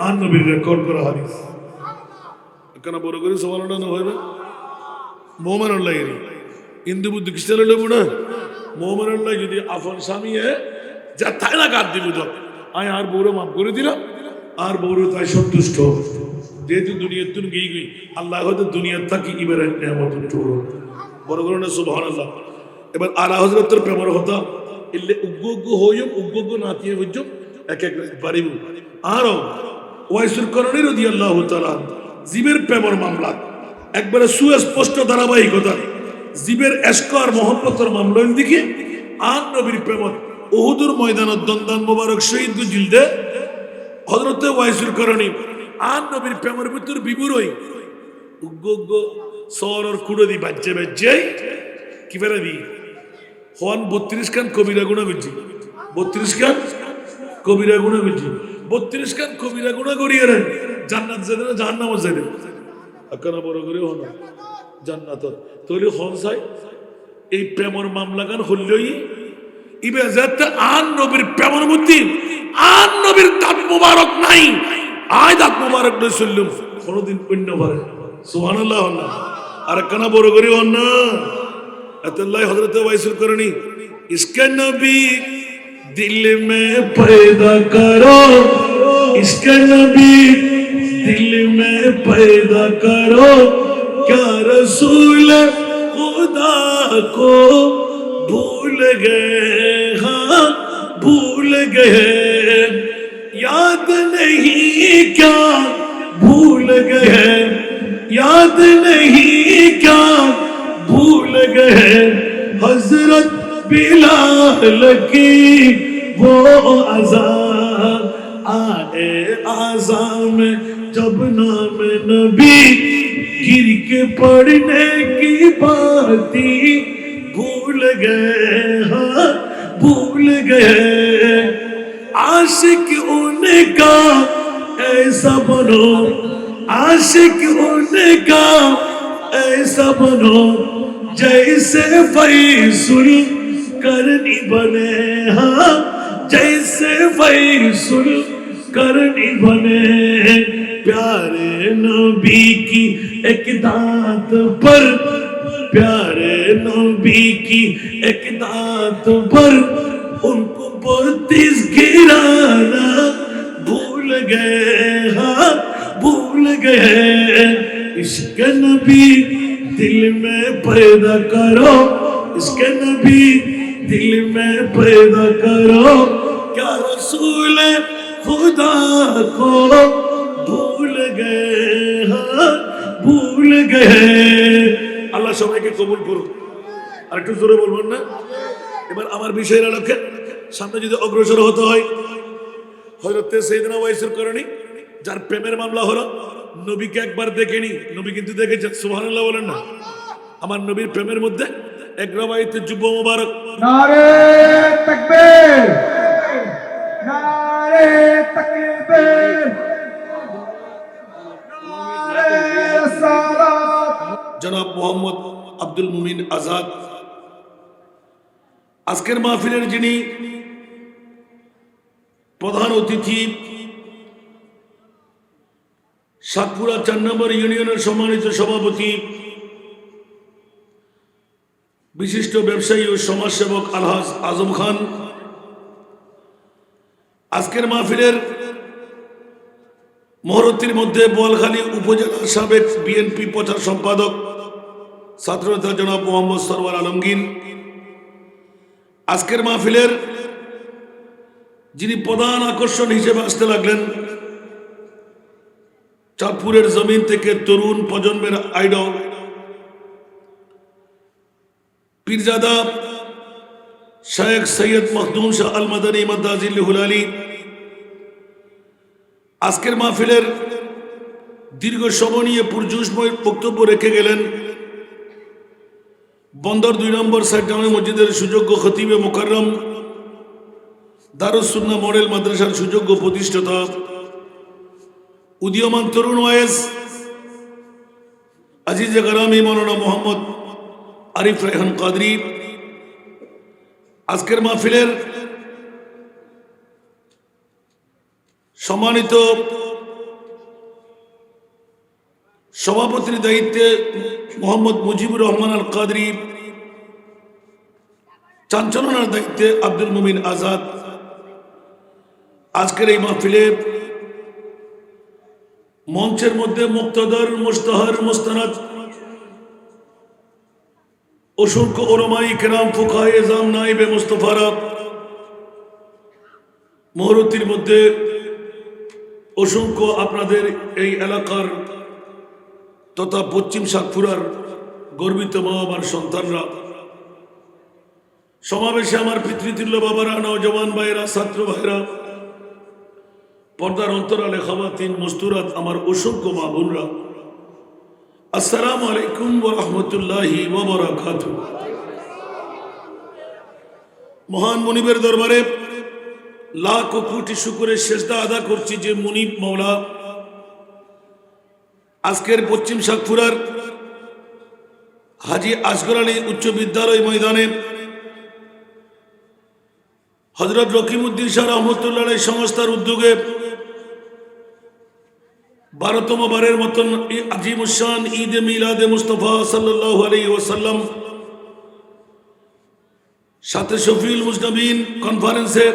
আর নবীর রেকর্ড করা হাদিস কেন বড় করে সমালোচনা না হইবে মোহামের লাগে হিন্দু বুদ্ধ খ্রিস্টানের লোক না মোহামের লাগে যদি আপন স্বামী যা তাই না কাঁদ দিব তো আমি আর বউরে মাফ করে দিলাম আর বউরে তাই সন্তুষ্ট যেহেতু দুনিয়ার তুন গিয়ে গই আল্লাহ হয়তো দুনিয়ার থাকি এবার বড় করে না সুবহানাল্লাহ। এবার আলা হযরতের প্রেমর হতা ইল্লে উগ্গ হইম উগ্গ নাতিয়ে বুঝম এক এক বাড়িব আরো ওয়াইসুল করণী রাদিয়াল্লাহু তাআলা জীবের প্রেমর মামলা একবারে সুস্পষ্ট ধারাবাহিকতা জীবের এশক আর মোহব্বতের মামলার দিকে আর নবীর প্রেমর উহুদের ময়দানত দন্দান মোবারক শহীদ জিলদে হযরতে ওয়াইসুল করণী আর নবীর প্রেমের ভিতর বিবুরই উগ্গ সরর কুড়ো দি বাজ্যে বাজ্যে কি ফেরা দি হন 32 খান কবিরা গুণা করছি 32 খান কবিরা গুণা করছি 32 খান কবিরা গুণা করিয়ে রে জান্নাত যাবে না জাহান্নামে যাবে আকানা বড় করে হন জান্নাত তৈরি হন চাই এই প্রেমর মামলা গান হইলই ইবে যাতে আর নবীর প্রেমর মধ্যে আর নবীর দাঁত মোবারক নাই আয় দাঁত মোবারক নয় চললুম কোনোদিন অন্য পারে সুবহানাল্লাহ না আর কানা বড় করে হন না अल्लाह हज़रत वाइसुल करनी इसके नबी दिल में पैदा करो इसके नबी दिल में पैदा करो क्या रसूल खुदा को भूल गए हाँ भूल गए याद नहीं क्या भूल गए याद नहीं क्या भूल गए हजरत बिलाल की वो अज़ान आए आज़ान में जब नाम नबी गिर के पढ़ने की बाती भूल गए हाँ भूल गए आशिक उनका ऐसा बनो आशिक उनका ऐसा बनो जैसे फैसुल करनी बने हाँ जैसे फैसुल करनी बने प्यारे नबी की एक दांत पर प्यारे नबी की एक दांत पर उनको 32 गिराना भूल गए हाँ भूल गए इसके नबी दिल में पैदा करो इसके नबी दिल में पैदा करो क्या रसूल खुदा को भूल गए हाँ भूल गए আল্লাহ সবাইকে কবুল করুন। আর একটু জোরে বলবেন না? এবার আমার বিষয়ের আলোকে সামনে যদি অগ্রসর হতে হয় হযরত সাইয়েদনা ওয়াইসুল করণী যার প্রেমের মামলা হলো নবীকে একবার দেখেনি নবী কিন্তু দেখেছেন সুবহানাল্লাহ বলেন না আমার নবীর প্রেমের মধ্যে এক রওয়ায়েতে যুব মুবারক নারে তাকবীর নারে তাকবীর নারে সালাত জনাব মোহাম্মদ আব্দুল মুমিন আজাদ আজকের মাহফিলের যিনি প্রধান অতিথি সাতপুরা 4 নম্বর ইউনিয়নের সম্মানিত সভাপতি বিশিষ্ট ব্যবসায়ী ও সমাজসেবক আলহাজ আজম খান আজকের মাহফিলের মহরতির মধ্যে বোয়ালখালী উপজেলার সাবেক বিএনপি প্রচার সম্পাদক ছাত্রনেতা জনাব মোহাম্মদ সরওয়ার আলমগীর আজকের মাহফিলের যিনি প্রধান আকর্ষণ হিসেবে আসতে লাগলেন, চাঁদপুরের জমিন থেকে তরুণ প্রজন্মের আইডল পীরজাদা শেখ সৈয়দ মখদুম শাহ আল মাদানী মাদ্দাজিল্লাহুল আলী আজকের মাহফিলের দীর্ঘ সময় নিয়ে পুরজোশময় বক্তব্য রেখে গেলেন। বন্দর 2 নম্বর সাইড জামে মসজিদের সুযোগ্য খতিবে মুকাররম, দারুস সুন্নাহ মডেল মাদ্রাসার সুযোগ্য প্রতিষ্ঠাতা, উদীয়মান তরুণ ওয়াইজ আজিজে গরামি মাওলানা মোহাম্মদ আরিফ রায়হান কাদরি, আজকের মাহফিলের সম্মানিত সভাপতির দায়িত্বে মোহাম্মদ মুজিবুর রহমান আল কাদরি, চাঞ্চলনার দায়িত্বে আব্দুল মুমিন আজাদ, আজকের এই মাহফিলে মঞ্চের মধ্যে মুক্তাদার, মুস্তাহার, মুস্তানাদ অসংখ্য ওলামায়ে কেরাম, ফুকাহায়ে ইজম, নাইবে মুস্তাফারা, মহরতির মধ্যে অসংখ্য আপনাদের এই এলাকার তথা পশ্চিম সাতপুরার গর্বিত মা বাবার সন্তানরা, সমাবেশে আমার পিতৃতুল্য বাবারা, নওজওয়ান ভাইরা, ছাত্র ভাইরা, পর্দার অন্তরালে খাওয়াতিন মস্তুরাত, আমার অসংখ্য মা বোনরা, আসসালামু আলাইকুম ওয়া রাহমাতুল্লাহি ওয়া বারাকাতুহু। মহান মুনিবের দরবারে লাখ কোটি শুকরের সেজদা আদা করছি যে মুনিব মাওলা আজকের পশ্চিম সাতপুরার হাজী আসগর আলী উচ্চ বিদ্যালয় ময়দানে হযরত রকিমউদ্দিন শাহ রহমতুল্লাহ আলাইহি সংস্থার উদ্যোগে 12তম বারের মতন আজিমুশান ঈদ মিলাদে মুস্তাফা সাল্লাল্লাহু আলাইহি ওয়াসাল্লাম সাথে শফিউল মুজনাবিন কনফারেন্সে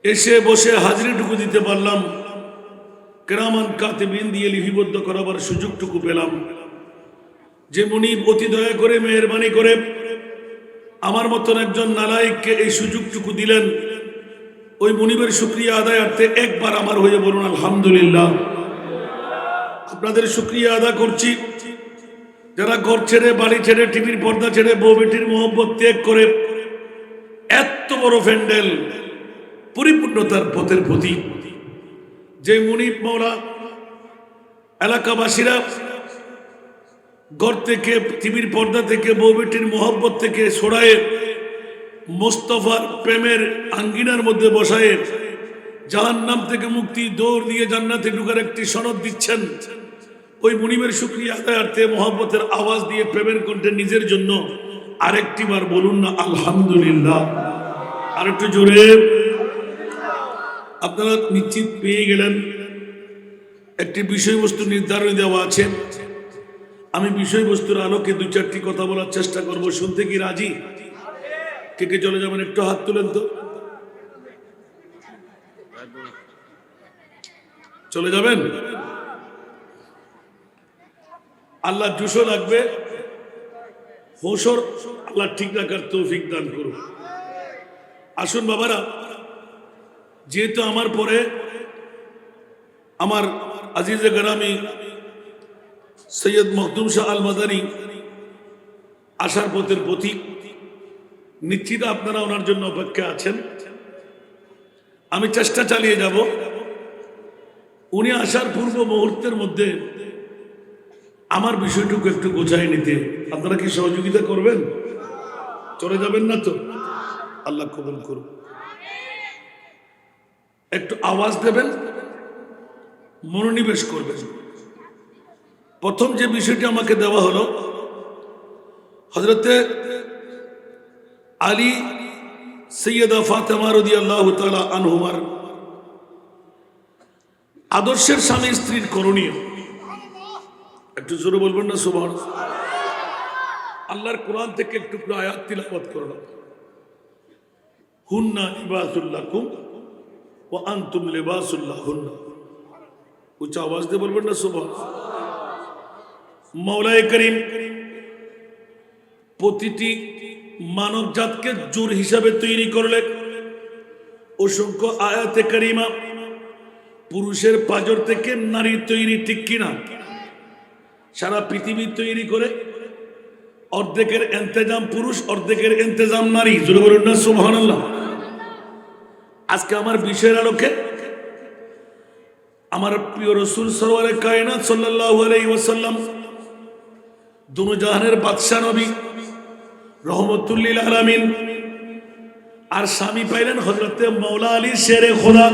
এসে বসে হাজিরিটুকু দিতে পারলাম, কেরামান কাতিবিন দিয়ে লিপিবদ্ধ করাবার সুযোগটুকু পেলাম। যে মুনিব অতি দয়া করে মেহেরবানি করে আমার মতন একজন নালায়েককে এই সুযোগটুকু দিলেন, ওই মুনিবের শুকরিয়া আদায়ার্থে একবার আমার হয়ে বলুন আলহামদুলিল্লাহ। আপনাদের শুকরিয়া আদা করছি যারা ঘর ছেড়ে, বাড়ি ছেড়ে, টিভির পর্দা ছেড়ে, বউ বেটির মোহব্বত ত্যাগ করে এত বড় প্যান্ডেল, পরিপূর্ণতার পথের প্রতীক যে মুনিব মাওলা এলাকাবাসীরা ঘর থেকে, টিভির পর্দা থেকে, বউ বেটির মোহব্বত থেকে ছড়ায় মোস্তফার প্রেমের আঙ্গিনার মধ্যে বসায় জাহান্নাম থেকে মুক্তি, দৌড় দিয়ে জান্নাতে ঢুকার একটি সনদ দিচ্ছেন, ওই মুনিবের শুকরিয়া আদায়ার্থে মোহব্বতের আওয়াজ দিয়ে প্রেমের কণ্ঠে নিজের জন্য আরেকটি বার বলুন না আলহামদুলিল্লাহ। আর একটু জোরে। আপনারা নিশ্চিত পেয়ে গেলেন একটি বিষয়বস্তু নির্ধারণ দেওয়া আছে। আমি বিষয়বস্তুর আলোকে 2-4টি কথা বলার চেষ্টা করব। শুনতে কি রাজি? কে কে চলে যাবেন? একটু হাত তুলেন তো। চলে যাবেন? আল্লাহ জুসো লাগবে, হোসর আল্লাহ ঠিক রাখার তৌফিক দান করুন। আসুন বাবারা, যেহেতু আমার পরে আমার আজিজে গরামি সৈয়দ মখদুম শাহ আল মাদানী আসার পথের প্রতীক, নিশ্চিত আপনারা ওনার জন্য অপেক্ষা আছেন। আমি চেষ্টা চালিয়ে যাব উনি আসার পূর্ব মুহূর্তের মধ্যে আমার বিষয়টুকু একটু গোছায় নিতে। আপনারা কি সহযোগিতা করবেন? চলে যাবেন না তো? আল্লাহ কবুল করুন। একটু আওয়াজ দেবেন, মনোনিবেশ করবেন। প্রথম যে বিষয়টি আমাকে দেওয়া হলো, হযরতে আলী সৈয়দা ফাতেমা রাদিয়াল্লাহু তাআলা আনহুমার আদর্শের স্বামী স্ত্রীর করণীয়। একটু জোরে বলবেন না সুবহানাল্লাহ। আল্লাহর কোরআন থেকে একটু আয়াত তিলাওয়াত করলাম। হুন্না লিবাসুল লাকুম ওয়া আনতুম লিবাসুল লাহুন্না। উচ্চ আওয়াজ দিয়ে বলবেন না সুবহানাল্লাহ। মাওলায়ে করিম প্রতিটি মানব জাতকে জোর হিসাবে তৈরি করলেন, অসংখ্য আয়াতে কারিমা পুরুষের পাজর থেকে নারী তৈরি, ঠিক কিনা? সারা পৃথিবী তৈরি করে অর্ধেকের ইন্তেজাম পুরুষ, অর্ধেকের ইন্তেজাম নারী। জোরে বলুন না সুবহানাল্লাহ। আজকে আমার বিষয়ের আলোকে আমার প্রিয় রাসূল সরওয়ারে কায়নাত সাল্লাল্লাহু আলাইহি ওয়াসাল্লাম, দুনো জাহানের বাদশা নবী, রহমতুল লিল আলামিন, আর স্বামী পাইলেন হযরতে মাওলা আলী শেরে খোদা,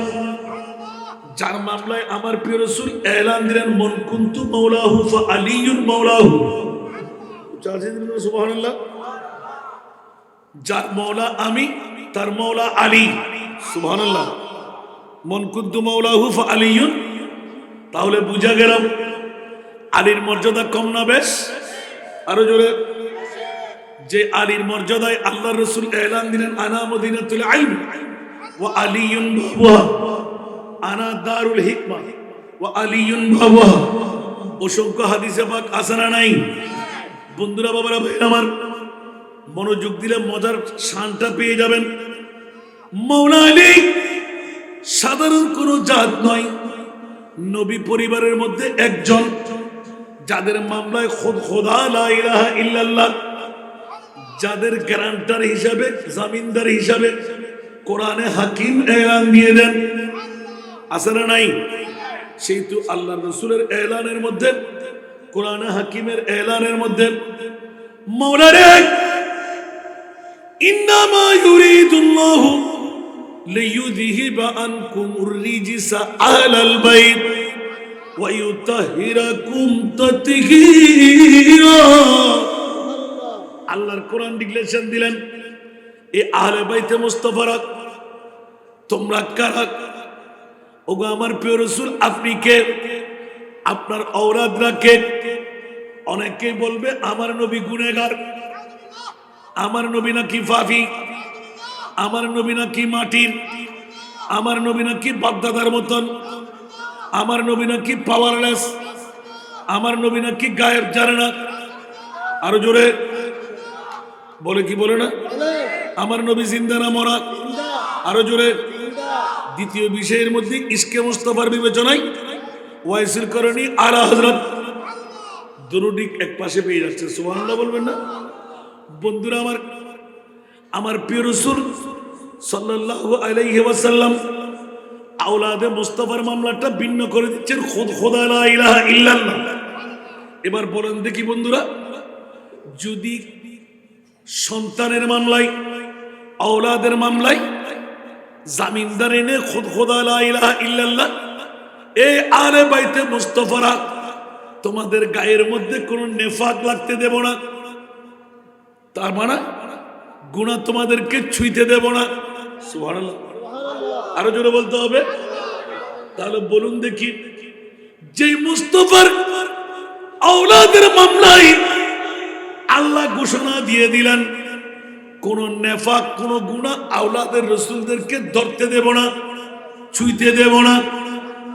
যার মামলায় আমার প্রিয় রাসূল এলান দিলেন মান কুনতু মাওলাহু ফা আলিয়ুন মাওলাহু। সুবহানাল্লাহ। যার মাওলা আমি, তার মাওলা আলী। সুবহানাল্লাহ। মান কুনতু মাওলাহু ফা আলিয়ুন। তাহলে বুঝা গেল আলীর মর্যাদা কম না বেশ? আরো জোরে। যে আলীর মর্যাদায় আল্লাহর রাসূল এলান দিলেন আনা মদিনাতুল ইলম ওয়া আলিয়ুন বাবুহা, আনা দারুল হিকমা ওয়া আলিয়ুন বাবুহা। অসংখ্য হাদিসে পাক আছে না নাই? বন্ধুরা, বাবারা, ভাই আমার, মনোযোগ দিলে মজার শানটা পেয়ে যাবেন। মাওলা আলী সাধারণ কোনো জাত নয়, নবী পরিবারের মধ্যে একজন, যাদের মামলায় খোদা লা ইলাহা ইল্লাল্লাহ, যাদের গ্যারান্টার হিসাবে, জামিনদার হিসাবে কোরআনে হাকিম এলান দিয়ে দেন। আছে না নাই? সেই তো আল্লাহর রাসূলের এলানের মধ্যে, কোরআনে হাকিমের এলানের মধ্যে মাওলা রে ইন্নামা ইউরিদুল্লাহু লিইউযহিবা আনকুমুর রিজসা আহলাল বাইত ওয়া ইউতাহিরাকুম তাতহীরা। আল্লাহর কোরআন ডিক্লেরেশন দিলেন, এই আহলে বাইতে মুস্তাফারা তোমরা কারা? ওগো আমার প্রিয় রাসূল, আপনি কে? আপনার ঔলাদরা কে? অনেকেই বলবে আমার নবী গুনাহগার, আমার নবী নাকি ফাফি, আমার নবী নাকি মাটির, আমার নবী নাকি বাগদাদার মতন, আমার নবী নাকি পাওয়ারলেস, আমার নবী নাকি গায়েব জানে না। আরো জোরে বলে, কি বলে না? আমার নবী জিন্দা না মরা? আরো জোরে। দ্বিতীয় বিষয়ের মধ্যে ইশকে মুস্তাফার বিবেচনায় ওয়াইসিল করণী আলা হযরত দুরুদি এক পাশে পেয়ে যাচ্ছে। সুবহানাল্লাহ বলবেন না? বন্ধুরা আমার, আমার প্রিয় রাসূল সাল্লাল্লাহু আলাইহি ওয়াসাল্লাম আওলাদে মুস্তাফার মামলাটা ভিন্ন করে দিচ্ছেন খোদা লা ইলাহা ইল্লাল্লাহ। এবার বলেন দেখি বন্ধুরা, যদি সন্তানের মামলায়, আওলাদের মামলায় জামিনদার এনে খোদা লা ইলাহা ইল্লাল্লাহ, এই আলে বাইতে মুস্তাফারা তোমাদের গায়ের মধ্যে কোনো নেফাক লাগতে দেব না, তার মানে গুনাহ তোমাদেরকে ছুঁইতে দেব না। সুবহানাল্লাহ। আরো জোরে বলতে হবে। তাহলে বলুন দেখি, যে মুস্তাফার আওলাদের মামলায় আল্লাহ ঘোষণা দিয়ে দিলেন কোন নেফাক, কোন গুনাহ আওলাদের রাসূলদেরকে ধরতে দেব না, ছুঁইতে দেব না,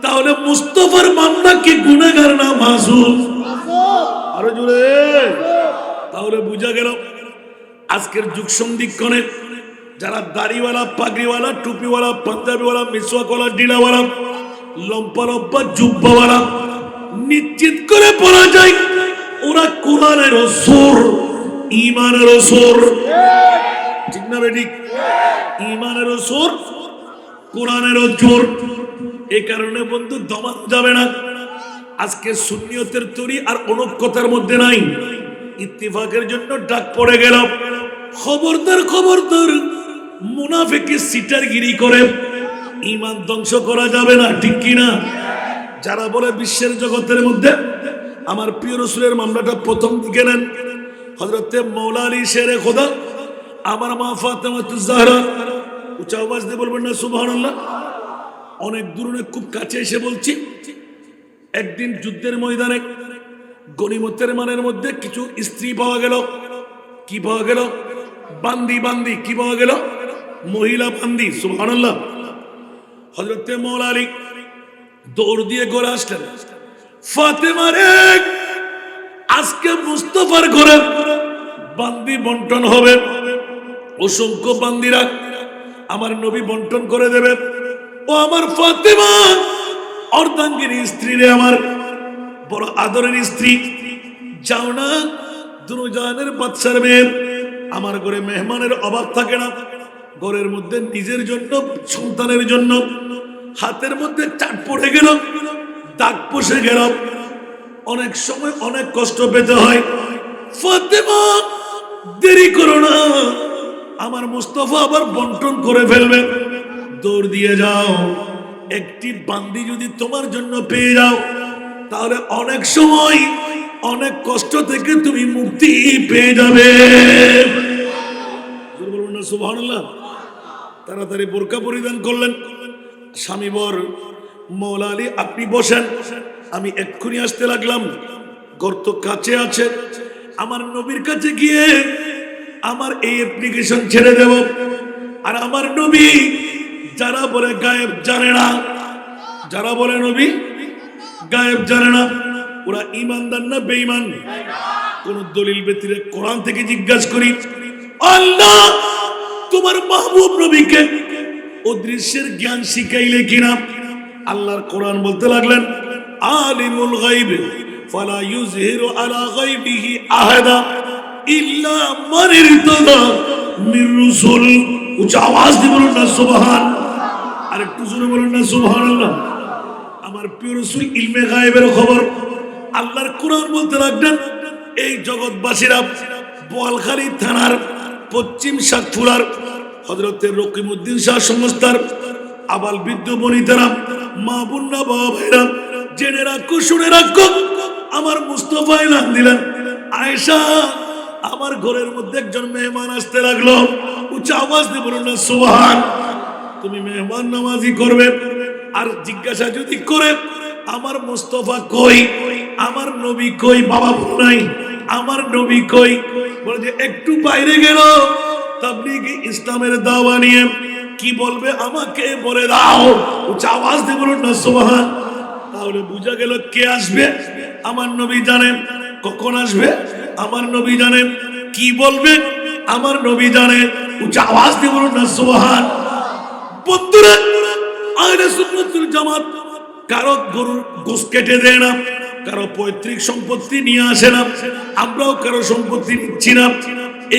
তাহলে মুস্তাফার মামলা কি গুনাহগার না মাসুম? আরো জোরে। তাহলে বুঝা গেল আজকের যুগ সন্ধিক্ষণে যারা দাড়িওয়ালা, পাগড়িওয়ালা, টুপিওয়ালা, পাঞ্জাবিওয়ালা, মিসওয়াকওয়ালা, ডিলাওয়ালা, লম্পা লম্পা জুব্বাওয়ালা নিশ্চিত করে বলা যায় ওরা কোরআনের সুর, ঈমানের সুর। ঠিক না বেঠিক? ঈমানের সুর, কোরআনের জোর। এই কারণে বন্ধু দমানো যাবে না। আজকে সুন্নিয়তের তরি আর অনৈক্যতার মধ্যে নাই, ইত্তিফাকের জন্য ডাক পড়ে গেল। খবরদার, খবরদার, মুনাফিকি সিটারগিরি করে ঈমান ধ্বংস করা যাবে না, ঠিক কিনা? যারা বলে বিশ্বের জগতের মধ্যে আমার প্রিয় রাসূলের মামলাটা প্রথম দিকে নেন হযরতে মাওলা আলী শেরে খোদা, আমার মা ফাতেমাতুজ জাহরা, উচ্চ আওয়াজ দিয়ে বলবেন না সুবহানাল্লাহ? অনেক দূরে, খুব কাছে এসে বলছি, একদিন যুদ্ধের ময়দানে গনিমতের মানের মধ্যে কিছু স্ত্রী পাওয়া গেল। কি পাওয়া গেল? বান্দি, বান্দি। কি পাওয়া গেল? মহিলা বান্দি। সুবহানাল্লাহ। হযরতে মাওলা আলী দৌড় দিয়ে ঘরে আসলেন, ফাতেমা রে, আজকে মুস্তাফার ঘরে বান্দি বন্টন হবে। অসংখ্য বান্দিরা আমার নবী বন্টন করে দেবে। ও আমার ফাতেমা, অর্ধাঙ্গিনী স্ত্রী রে, আমার বড় আদরের স্ত্রী, যাও না, দুজাহানের বাদশার মেয়ে, আমার ঘরে মেহমানের অভাব থাকে না। ঘরের মধ্যে নিজের জন্য, সন্তানের জন্য হাতের মধ্যে চাট পড়ে গেল, দাগ বসে গেল, অনেক সময় অনেক কষ্ট পেতে হয়। ফাতেমা, দেরি করো না, আমার মুস্তাফা আবার বন্টন করে ফেলবে। দৌড় দিয়ে যাও, একটি বান্দি যদি তোমার জন্য পেয়ে যাও, তাহলে অনেক সময় অনেক কষ্ট থেকে তুমি মুক্তি পেয়ে যাবে। বলুন না সুবহানাল্লাহ। তাড়াতাড়ি বোরকা পরিধান করলেন। স্বামী বর, মৌলা আলী আপনি বসেন, আমি এক্ষুনি আসতে লাগলাম। গর্ত কাছে আছে, আমার নবীর কাছে গিয়ে আমার এই অ্যাপ্লিকেশন ছেড়ে দেব। আর আমার নবী, যারা বলে গায়েব জানে না, যারা বলে নবী গায়েব জানে না, ওরা ইমানদার না বেঈমান? কোন দলিল ব্যতিরে কোরআন থেকে জিজ্ঞাসা করি, আল্লাহ তোমার মাহবুব নবীকে অদৃশ্যের জ্ঞান শিখাইলে কিনা? আল্লাহর কোরআন বলতে লাগলেন, আলিমুল গায়ব ফালা ইউযহিরু আলা গায়বিহি আহাদা ইল্লা মান ইরতাদা মির রাসূল। উচ্চ আওয়াজ দিয়ে বলুন না সুবহান। আর একটু জোরে বলুন না সুবহানাল্লাহ। আমার প্রিয় রাসূল ইলমে গায়েবের খবর আল্লাহর কোরআন বলতে লাগলেন, এই জগৎবাসীরা বোয়ালখালী থানার পশ্চিম সাতপুরার হযরতে রকিমউদ্দিন শাহ সংস্থার আবাল বৃদ্ধ বনিতারা, মা বোনরা, বাবা ভাইরা, জেনে রাখো, শুনে রাখো, আমার মুস্তাফা এলান দিলেন, আয়েশা আমার ঘরের মধ্যে একজন মেহমান আসতে লাগলো। উচ্চ আওয়াজ দিয়ে বলুন না সুবহান। তুমি মেহমান নামাজি করবে, আর জিজ্ঞাসা যদি করে আমার মুস্তাফা কই, আমার নবী কই, বাবা নাই, আমার নবী কই, বলে যে একটু বাইরে গেল তাবলীগে ইসলামের দাওয়া নিয়ে, কি বলবে আমাকে বলে দাও। উচ্চ আওয়াজ দিয়ে বলুন না সুবহান। তাহলে বুঝা গেল কে আসবে, আমার নবী জানেন। কখন আসবে, আমার নবী জানেন। কি বলবে, আমার নবী জানেন। উচ্চ আওয়াজ দিয়ে বলুন না সুবহান। বন্ধুরা, আহলে সুন্নাত ওয়াল জামাত কারো গরুর গোশত কেটে দেয় না, কারো পৈতৃক সম্পত্তি নিয়ে আসে না, আমরাও কারো সম্পত্তি নিচ্ছি না।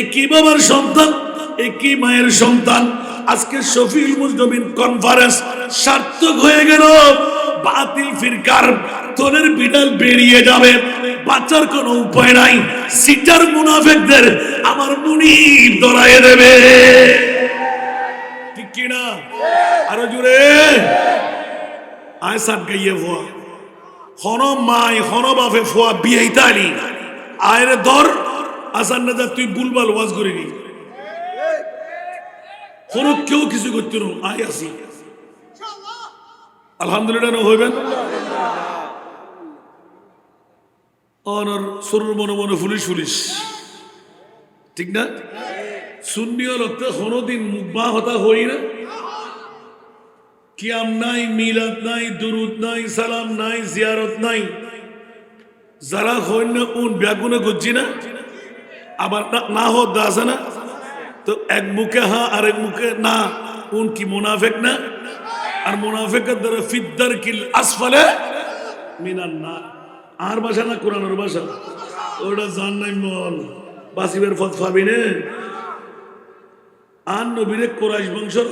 একই বাবার সন্তান, একই মায়ের সন্তান। আজকে শফিউল মুজতামিন কনফারেন্স সার্থক হয়ে গেল। বাতিল ফিরকার তোলের বিড়াল বেরিয়ে যাবে, বাঁচার কোনো উপায় নাই। সিটার মুনাফিকদের আমার মুনিব ধরায় দেবে, ঠিক কিনা? আরো জোরে আয় সাত গাইয়ে ভুয়া হন মাই হন বাপে ফুয়া বিয়ে ইতালি আয় রে ধর আসান না যা, তুই বুলবাল ওয়াজ করিনি, কোন কেউ কিছু করতে নো। আয় আসি আলহামদুলিল্লাহ হইবেন। অনর সরুর মনে মনে ফুলিশ ফুলিশ, ঠিক না? সুন্নিয় লোকটা কোনদিন মুখবা হতা হই না। কিয়াম নাই, মিলাদ নাই, দুরুদ নাই, সালাম নাই, জিয়ারত নাই। যারা হই না উন ব্যাগুনে গুজি না, আবার না হত আছে না, তো এক মুখে হ্যাঁ আর এক মুখে না, উন কি মুনাফিক না? আর মুনাফিকের দ্বারা ফিদ্দার কিল আসফালে মিনান না। আর ভাষা না কোরআনের ভাষা, ওটা জান নাই মন বাসিবের ফত পাবি নে। আর নবীরে কোরাইশ বংশর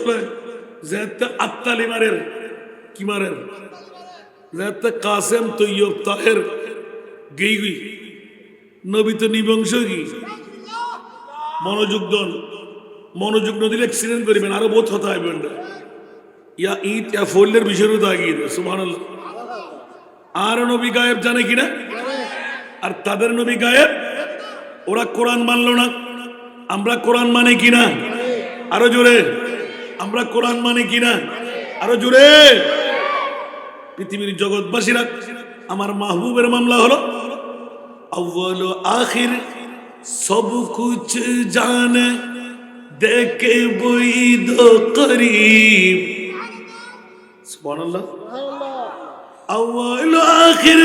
যেতে আত্তালি মারের, কি মারের, যেতে কাসেম তৈয়ব তাহের গেই গই নবী তো নিবংশ কি মনোযোগ দন, মনোযোগ নদীর অ্যাক্সিডেন্ট করিবেন, আরো বহুত হতা হইবেন না। ইয়া ঈদ ইয়া ফলের বিষয়েও তো আগিয়ে দেয় সুবহানাল্লাহ। আর নবী গায়েব জানে কিনা? আর তাদের নবী গায়েব, ওরা কোরআন মানলো না, আমরা কোরআন মানে কিনা? আরো জোরে, আমরা কোরআন মানে কিনা? আরো জোরে। পৃথিবীর জগৎবাসীরা আমার মাহবুবের মামলা হলো আউয়াল আখির সব কুছ জানে দেখে বইদ করিব। সুবহানাল্লাহ। আউয়াল আখির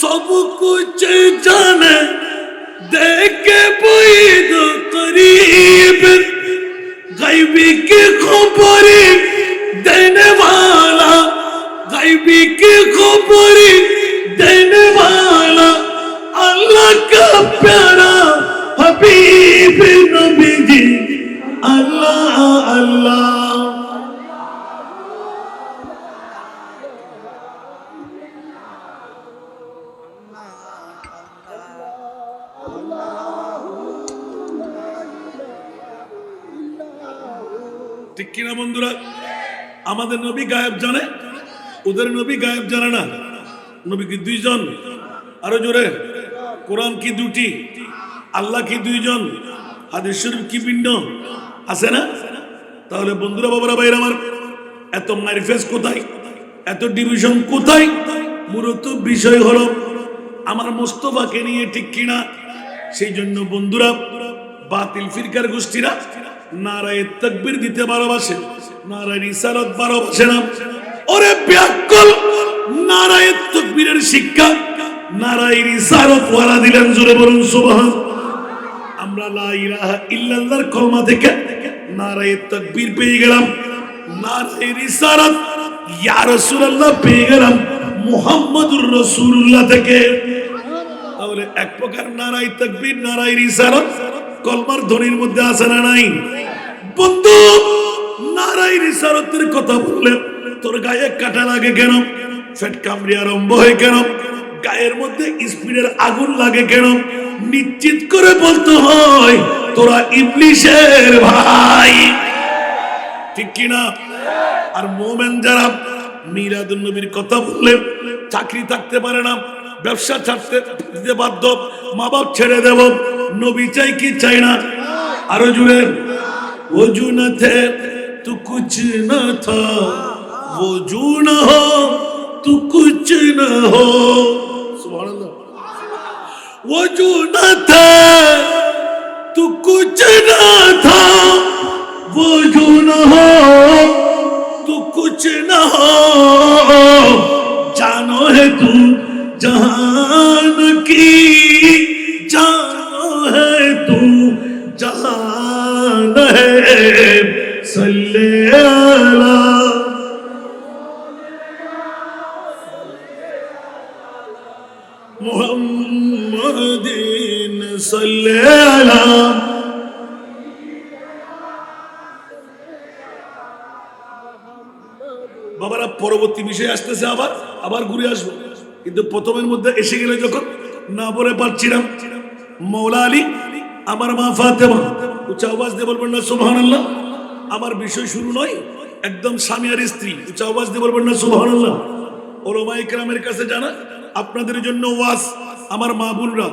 সব কুছ জানে দেখে বইদ করিব, গায়বী के खबरी देने वाला, गायबी की खबरी देने वाला, अल्लाह का प्यारा हबीब नबी जी, अल्लाह अल्लाह। ঠিক কিনা বন্ধুরা? আমাদের নবী গায়েব জানে, ওদের নবী গায়েব জানে না। নবী কি দুইজন? আরো জোরে। কোরআন কি দুটি? আল্লাহ কি দুইজন? হাদিস শরীফ কি ভিন্ন? আছে না? তাহলে বন্ধুরা, বাবারা, ভাইরা আমার, এত মারিফেজ কোথায়? এত ডিভিশন কোথায়? মূলত বিষয় হলো আমার মোস্তফাকে নিয়ে, ঠিক কিনা? সেই জন্য বন্ধুরা, বাতিল ফিরকার গোষ্ঠীরা নারায়ে তাকবীর দিতে ভালোবাসে, নারায়ে রিসালাত ভালোবাসে না। ওরে ব্যাকল, নারায়ে তাকবীরের শিক্ষা নারায়ে রিসালাত ওয়ালা দিলেন, জোরে বলুন সুবহান। আমরা লা ইলাহা ইল্লাল্লাহর কলমা থেকে নারায়ে তাকবীর পেয়ে গেলাম, নারায়ে রিসালাত ইয়া রাসূলুল্লাহ পেয়ে গেলাম মুহাম্মাদুর রাসূলুল্লাহ থেকে। তাহলে এক প্রকার নারায়ে তাকবীর, নারায়ে রিসালাত কলমার ধ্বনির মধ্যে আছে না নাই? বন্ধু, নারায়ে রিসালাতের কথা বললে তোর গায়ে কাটা লাগে কেন? ফেট কামড়ি আরম্ভ হয় কেন? গায়ের মধ্যে স্পিডের আগুন লাগে কেন? নিশ্চিত করে বলতে হয় তোরা ইবলিশের ভাই, ঠিক কিনা? আর মোমেন যারা মিলাদুন নবীর কথা বললে চাকরি থাকতে পারে না, ব্যবসা ছাড়তে দিতে বাধ্য, মা বাপ ছেড়ে দেব, নবী চাই কি চাই না? আরো জুড়ে। ওজু না থে তু কুছ না থা, ওজু না হো তু কুছ না হো, সুবহানাল্লাহ। ওজু না থা তু কুছ না থা, ওজু না হো তু কুছ না হো, জানো है तू जहान की, जानो है तू जहान है, सल्ले अला मुहम्मदिन, सल्ले अला। বাবারা, পরবর্তী বিষয় আসতেছে, আবার ঘুরে আসবো, কিন্তু প্রথমের মধ্যে এসে গেলে যখন না বলে পারছিলাম, মৌলা আলী, আমার মা ফাতেমা, উচ্চ আওয়াজ দিয়ে বলবেন না সুবহানাল্লাহ। আমার বিষয় শুরু নয়, একদম স্বামী আর স্ত্রী, উচ্চ আওয়াজ দিয়ে বলবেন না সুবহানাল্লাহ। ওলামায়ে কেরামের কাছে জানা আপনাদের জন্য ওয়াজ। আমার মা বোনরা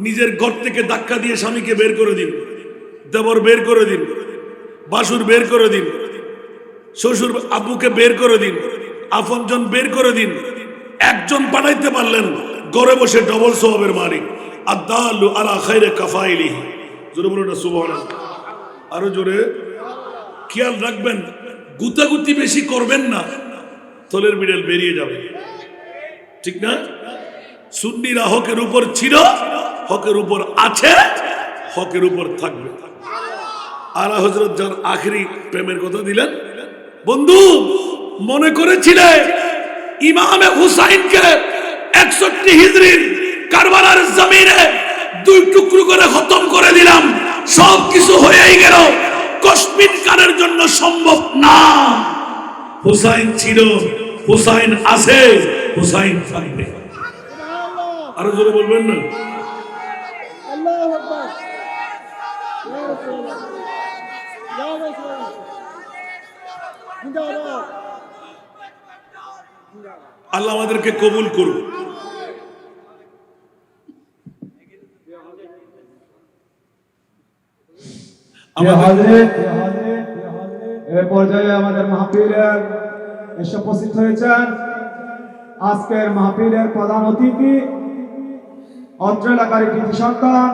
নিজের ঘর থেকে ধাক্কা দিয়ে স্বামীকে বের করে দিন, দেবর বের করে দিন, বাসুর বের করে দিন, শ্বশুর আব্বুকে বের করে দিন, আপনজন বের করে দিন। একজন পাঠাইতে পারলেন, ঘরে বসে ডবল সওয়াবের মালিক। আদালু আলা খায়রে কাফাইলিহি, জোরে বলুন না সুবহানাল্লাহ। আরো জোরে। খেয়াল রাখবেন, গুতাগুতি বেশি করবেন না, থলের বিড়াল বেরিয়ে যাবে, ঠিক না? সুন্নিরা হকের উপর ছিল, হকের উপর আছে, হকের উপর থাকবে। আলা হযরত যার আখেরি প্রেমের কথা দিলেন, বন্ধু মনে করেছিলে ইমামে হুসাইনকে 61 হিজরির কারবালার জমিনে 2 টুকরো করে খতম করে দিলাম, সব কিছু হয়েই গেল। কসমিন কানের জন্য সম্ভব না। হুসাইন ছিল, হুসাইন আছে, হুসাইন থাকবে। আরো জোরে বলবেন না? আল্লাহু আকবার, ইয়া রাসূলুল্লাহ, ইয়া রাসূলুল্লাহ, জিন্দাবাদ। আল্লাহ আমাদেরকে কবুল করুন। এ পর্যায়ে আমাদের মাহফিলের এসে উপস্থিত হয়েছেন আজকের মাহফিলের প্রধান অতিথি, অত্র এলাকার কৃতি সন্তান,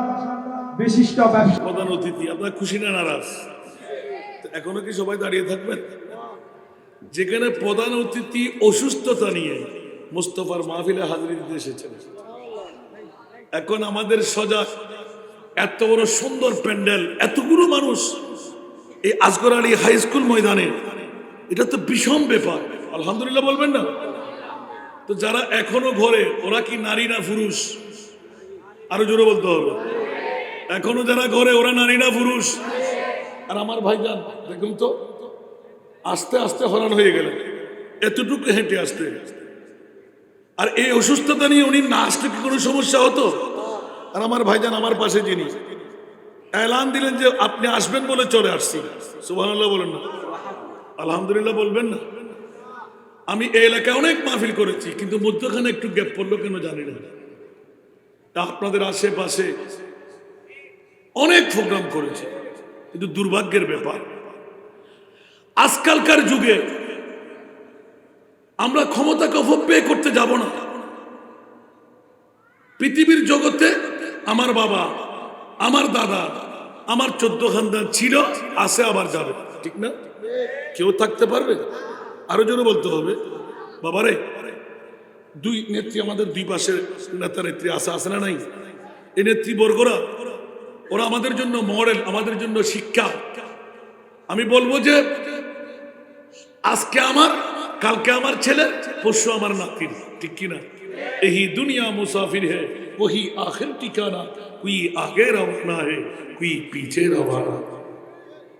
বিশিষ্ট ব্যবসায়ী। প্রধান অতিথি, আপনার খুশি না নারাজ? এখনো কি সবাই দাঁড়িয়ে থাকবেন? যেখানে প্রধান অতিথি অসুস্থতা নিয়ে মুস্তফার মাহফিলে হাজির দিতে এসেছেন, এখন আমাদের সজাগ, এত বড় সুন্দর প্যান্ডেল, এতগুলো মানুষ, এই আসগর আলী হাই স্কুল ময়দানে, এটা তো বিষম ব্যাপার। আলহামদুলিল্লাহ বলবেন না? তো যারা এখনো ঘরে, ওরা কি নারী না পুরুষ? আরো জোরে বলতে হবে। এখনো যারা ঘরে, ওরা নারী না পুরুষ? আর আমার ভাইজান দেখুন তো, আস্তে আস্তে হরান হয়ে গেলেন, এতটুকু হেঁটে আসতে। আর এই অসুস্থতা নিয়ে উনি না আসলে কি কোনো সমস্যা হতো? আর আমার ভাইজান আমার পাশে যিনি এলান দিলেন যে আপনি আসবেন বলে চলে আসছি। সুবহানাল্লাহ বলেন না? আলহামদুলিল্লাহ বলবেন না? আমি এই এলাকায় অনেক মাহফিল করেছি, কিন্তু মধ্যখানে একটু গ্যাপ পড়লো কেন জানি না। আপনাদের আশেপাশে অনেক প্রোগ্রাম করেছি, কিন্তু দুর্ভাগ্যের ব্যাপার আজকালকার যুগে আমরা ক্ষমতাকে অপব্যয় করতে যাব না। পৃথিবীর জগতে আমার বাবা, আমার দাদা, আমার 14 খানদান ছিল, আছে, আবার যাবে, ঠিক না? কেউ থাকতে পারবে? আরো জোরে বলতে হবে। বাবারে, দুই নেত্রী, আমাদের দুই পাশে নেতা নেত্রী আছে না নাই? এই নেতৃবর্গরা, ওরা আমাদের জন্য মডেল, আমাদের জন্য শিক্ষা। আমি বলবো যে আজকে আমার, কালকে আমার ছেলে, পরশু আমার নাতির, ঠিক কিনা? এই দুনিয়া মুসাফির হে, ওহি আখির ঠিকানা, কুই আগে রওনা হে, কুই পিছে রওনা,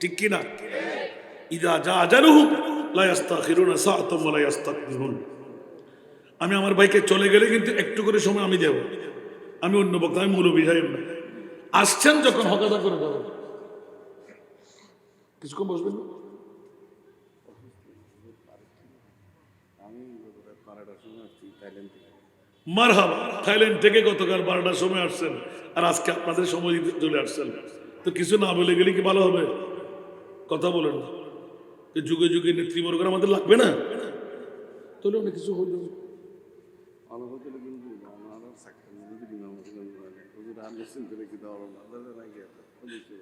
ঠিক কিনা? ইদা জা আজালুহুম লা ইস্তাখিরুনা সাআতাম ওয়া লা ইস্তাকদিমুন। আমি আমার ভাইকে চলে গেলে কিন্তু একটু করে সময় আমি দেব। আমি অন্য বক্তা, আমি মৌলবী সাহেব না। আসছেন যখন হকাদা করে দেব, কিছুক্ষণ বসবেন না? মারহাবা, থাইল্যান্ড থেকে গতকাল 12টার সময় আসছেন, আর আজকে আপনাদের সময় দিতে চলে আসছেন। তো কিছু না বলে গেলে কি ভালো হবে? কথা বলেন না? যুগে যুগে নেতৃবর্গ আমাদের লাগবে না? তাহলে অনেক কিছু হইল।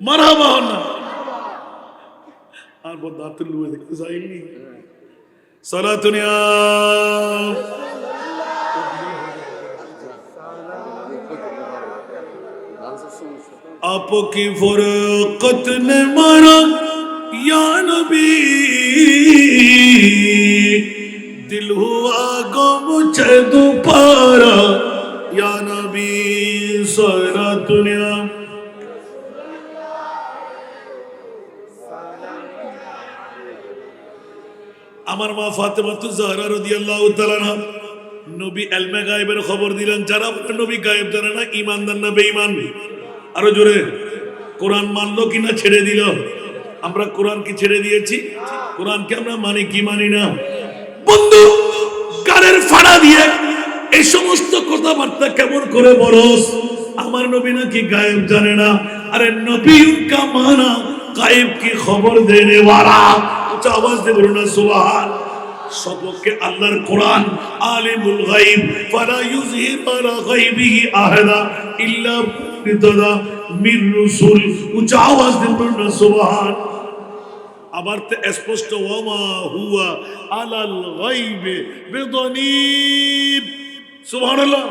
মারহাবা হন না। আর বন্ধু হাতে লুয়ে দেখতে চাইনি। সালাতুনিয়া आपकी फुरकत ने मारा या नबी, दिल हुआ गम मुझे दोबारा या नबी। सारा दुनिया আমার মা ফাতেমাতুজ জাহরা রাদিয়াল্লাহু তাআলা আনহা নবী ইলমে গায়েবের খবর দিলেন। যারা নবী গায়েব জানে না, ঈমানদার না বেঈমান? আরো জোরে। কোরআন মানলো কিনা ছেড়ে দিল? আমরা কোরআন কি ছেড়ে দিয়েছি? কোরআনকে আমরা মানি কি মানি না? বন্ধু, গানের ফাড়া দিয়ে এই সমস্ত কথাবার্তা কেমন করে বলস? আমার নবী নাকি গায়েব জানে না? আরে নবী কা মানা গায়েব কি খবর দেনে ওয়ালা। উচ্চ আওয়াজ দিয়ে বলুন না সুবহান। সবকে আল্লাহর কোরআন আলিমুল গায়ব, ফালা ইউযহির আলা গায়বিহি আহাদা ইল্লা বিতাদা মির রাসূল। উচ্চ আওয়াজ দিয়ে বলুন না সুবহান। আবার তো স্পষ্ট, ওয়ামা হুয়া আলাল গায়বে বিদানিব। সুবহানাল্লাহ।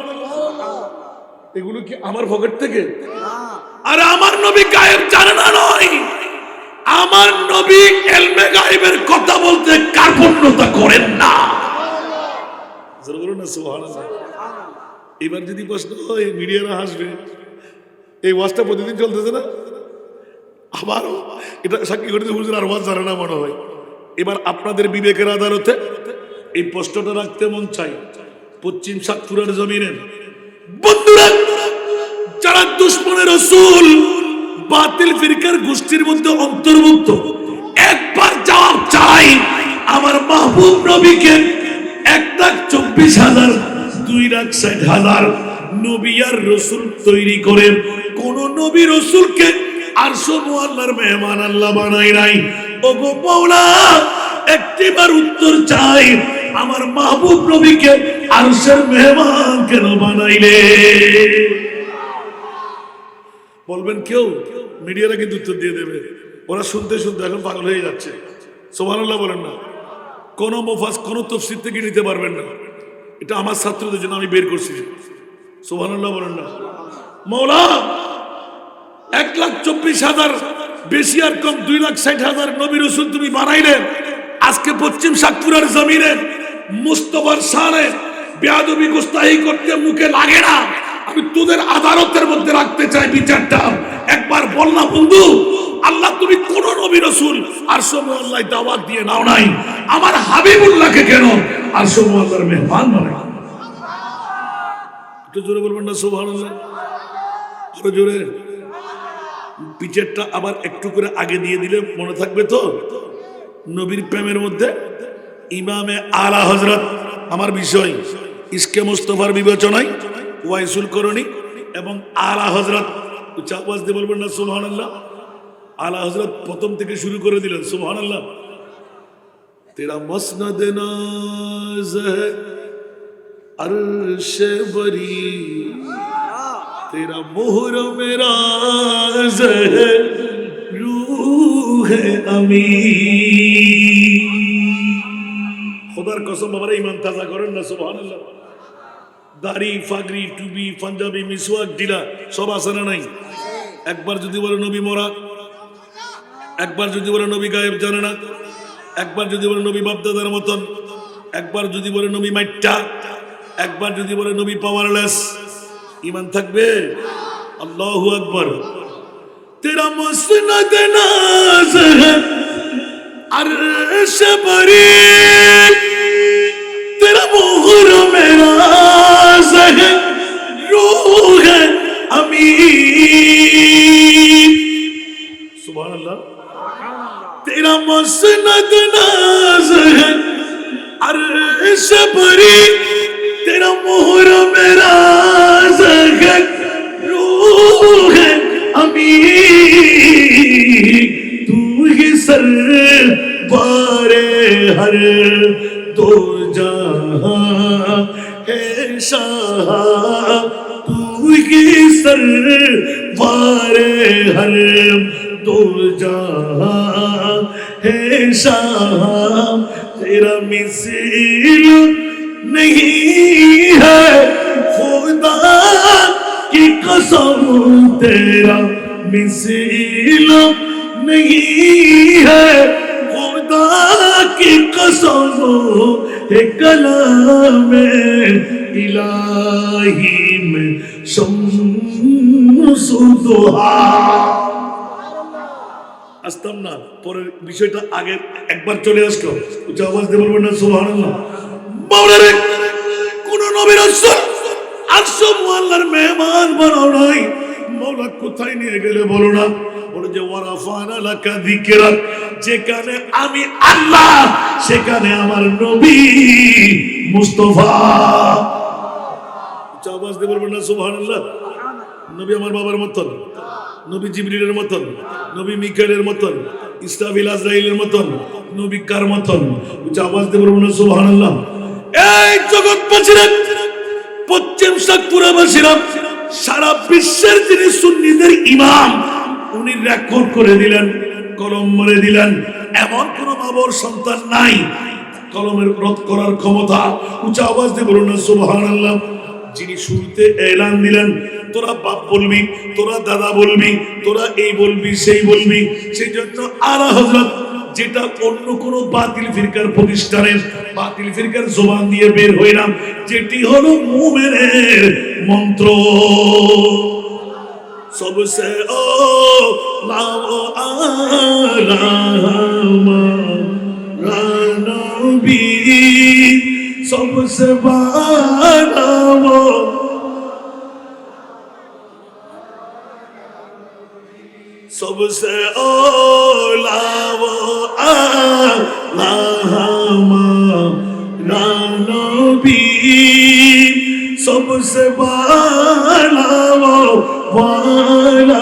এগুলো কি আমার পকেট থেকে? আরে আমার নবী গায়েব জানে না নয়, আমার নবী ইলমে গায়েবের কথা বলতে কার্পণ্যতা করেন না। জোরে বলুন না সুবহানাল্লাহ। এবার যদি প্রশ্ন হয়, মিডিয়ারা হাসবে। এই ওয়াজটা প্রতিদিন চলতেছে না? আবারও এটা সাক্ষী করে হুজুর আর ওয়াজ জানে না মনে হয়। এবার আপনাদের বিবেকের আদালতে এই প্রশ্নটা রাখতে মন চাই। পশ্চিম সাতপুরার জমিনে বন্ধুরা, যারা দুশমনে রাসূল, বাতিল ফিরকার গোষ্ঠীর মধ্যে অন্তর্ভুক্ত, একবার জবাব চাই। আমার মাহবুব নবীকে 1,24,000 2,60,000 নবী আর রাসূল তৈরি করে কোন নবী রাসূলকে আরশ মুআল্লার মেহমান আল্লাহ বানাই নাই। ওগো মাওলা, একটিবার উত্তর চাই, আমার মাহবুব নবীকে আরশের মেহমান কেন বানাইলে? বলবেন কেউ? মিডিয়ারা কিন্তু উত্তর দিয়ে দেবে। ওরা শুনতে শুনতে এখন পাগল হয়ে যাচ্ছে। সুবহানাল্লাহ বলেন না? কোন মুফাস, কোন তাফসীর থেকে নিতে পারবেন না। এটা আমার ছাত্রদের জন্য আমি বের করছি। সুবহানাল্লাহ বলেন না? মাওলা 1,24,000 বেশি আর কম 2,60,000 নবী রাসূল তুমি বানাইলেন। আজকে পশ্চিম সাতপুরের জমিনে মুস্তাফার শানে বেয়াদবি গুস্তাহি করতে মুখে লাগে না। আমি তোদের আদালতের মধ্যে রাখতে চাই বিচারটা। একবার বল না বন্ধু, আল্লাহ তুমি কোন নবী রাসূল আরশ মুআল্লায় দাওয়াত দিয়ে নাও নাই, আমার হাবিবুল্লাহকে কেন আরশ মুআল্লার মেহমান বানাই? একটু জোরে বলবেন না সুবহানাল্লাহ? আরো জোরে। পিছেরটা আবার একটু করে আগে দিয়ে দিলে মনে থাকবে তো। নবীর প্রেমের মধ্যে ইমামে আলা হযরত আমার বিষয় ইসকে মুস্তাফার বিবেচনায় ওয়াইসুল করণী এবং আলা হযরত উচ্চ আওয়াজ দিয়ে বলবেন না সুবহানাল্লাহ? আলা হযরত প্রথম থেকে শুরু করে দিলেন সুবহানাল্লাহ। তেরা মসনদ নাজ है अर्श बरी तेरा मोहर मेरा है रूह अमी। खुदार कसम बाबारा ईमान ताजा करें ना सुबहानाल्लाह। दाढ़ी फागरी टुपी পাঞ্জাবি মিসওয়াক ডিলা সব আছে না নাই? একবার যদি বলে নবী মরা, একবার যদি বলে নবী গায়েব জানে না, একবার যদি বলে নবী বাপদাদার মতন, একবার যদি বলে নবী মাইট্টা, একবার যদি বলে নবী পাওয়ারলেস, ঈমান থাকবে? আল্লাহু আকবার। তেরা মসনদ নাজ है अर्श बरी तेरा मोहर मेरा है रूह अमी। सुभान तेरा मसनद नाज है अर्श बरी तेरा मोहर मेरा है रूह अमी। तू ही सरवारे हर दो जहां है शाह, तू ही सरवारे हर दो जहां है शाह। तेरा मिसाल नहीं है खुदा की कसम, तेरा मिसाल नहीं है खुदा की कसम। है कलाम इलाही में शम्सु दुहा। আসতাম না, পরের বিষয়টা আগে একবার চলে আসলো। উচ্চ আওয়াজ দিয়ে বলবেন না সুবহানাল্লাহ? মাওলারে কোন নবী রাসূল আরশ মুআল্লার মেহমান বানাও নাই। মাওলা কোথায় নিয়ে গেলে বলো না? বলে যে ওয়ারাফানা লাকা যিকরাক, যেখানে আমি আল্লাহ সেখানে আমার নবী মুস্তাফা। উচ্চ আওয়াজ দিয়ে বলবেন না সুবহানাল্লাহ? নবী আমার বাবার মতন, নবী জিবরিলের মতন, নবী মিকাইলের মতন, ইসরাফিল আজরাইলের মতন, নবী কার মতন? উচ্চ আওয়াজ দিয়ে বলবেন না সুবহানাল্লাহ? এই জগৎবাসীরা, পশ্চিম সাতপুরাবাসীরা, সারা বিশ্বের যিনি সুন্নিদের ইমাম, উনি রেকর্ড করে দিলেন, কলম মেরে দিলেন। এমন কোন বাবার সন্তান নাই কলমের রদ করার ক্ষমতা। উচ্চ আওয়াজ দিয়ে বলুন না সুবহানাল্লাহ? যিনি শুরুতে এলান দিলেন, তোরা বাপ বলবি, তোরা দাদা বলবি, তোরা এই বলবি সেই বলবি, সেই জন্য আলা হযরত যেটা অন্য কোন বাতিল ফিরকার প্রতিষ্ঠানের বাতিল ফিরকার জবান দিয়ে বের হইলাম, যেটি হলো মুমিনের মন্ত্র। সবসে ও লাও আলা নবী, সবসে বানাও सबसे ओला वो आला हमारा नबी, सबसे वाला वो वाला।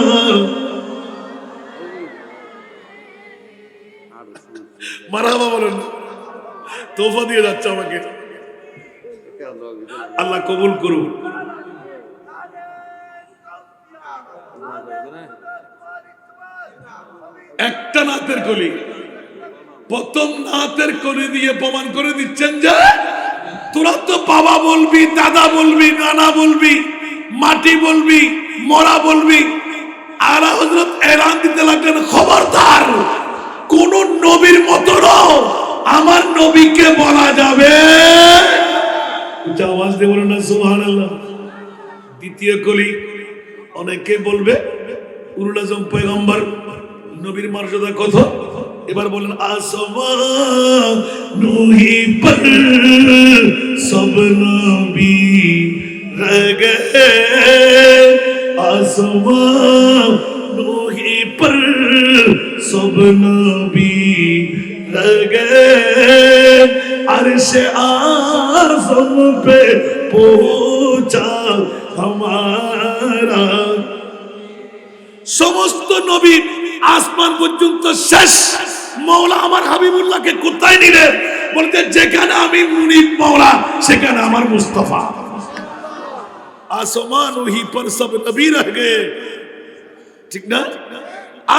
মারহাবা বলেন, তোফা দিয়ে যাচ্ছে আমাকে, আল্লাহ কবুল করুন। একটা নাতের কলি, প্রথম নাতের কলি দিয়ে প্রমাণ করে দিচ্ছেন যে তোরা তো বাবা বলবি, দাদা বলবি, নানা বলবি, মাটি বলবি, মরা বলবি। আলা হযরত এলান দিতে লাগলেন, খবরদার কোন নবীর মতো আমার নবীকে বলা যাবে। আওয়াজ দিয়ে বলেন না সুবহানাল্লাহ। দ্বিতীয় কলি, অনেকে বলবে উলুল আজম পয়গম্বর নবীর মর্যাদা কত, এবার বলেন আসমান নূহি পর সব নবী রহ গয়ে, আসমান নূহি পর সব নবী রহ গয়ে, अर्श आज़म पे पहुंचा हमारा। সমস্ত নবী আসমান পর্যন্ত শেষ। মওলা আমার হাবিবুল্লাহকে কোথায় নিলেন? বলতে যেখানে আমি মুনিব মওলা সেখানে আমার মুস্তাফা। আসমান ওহি पर सब नबी रह गए, ঠিক না?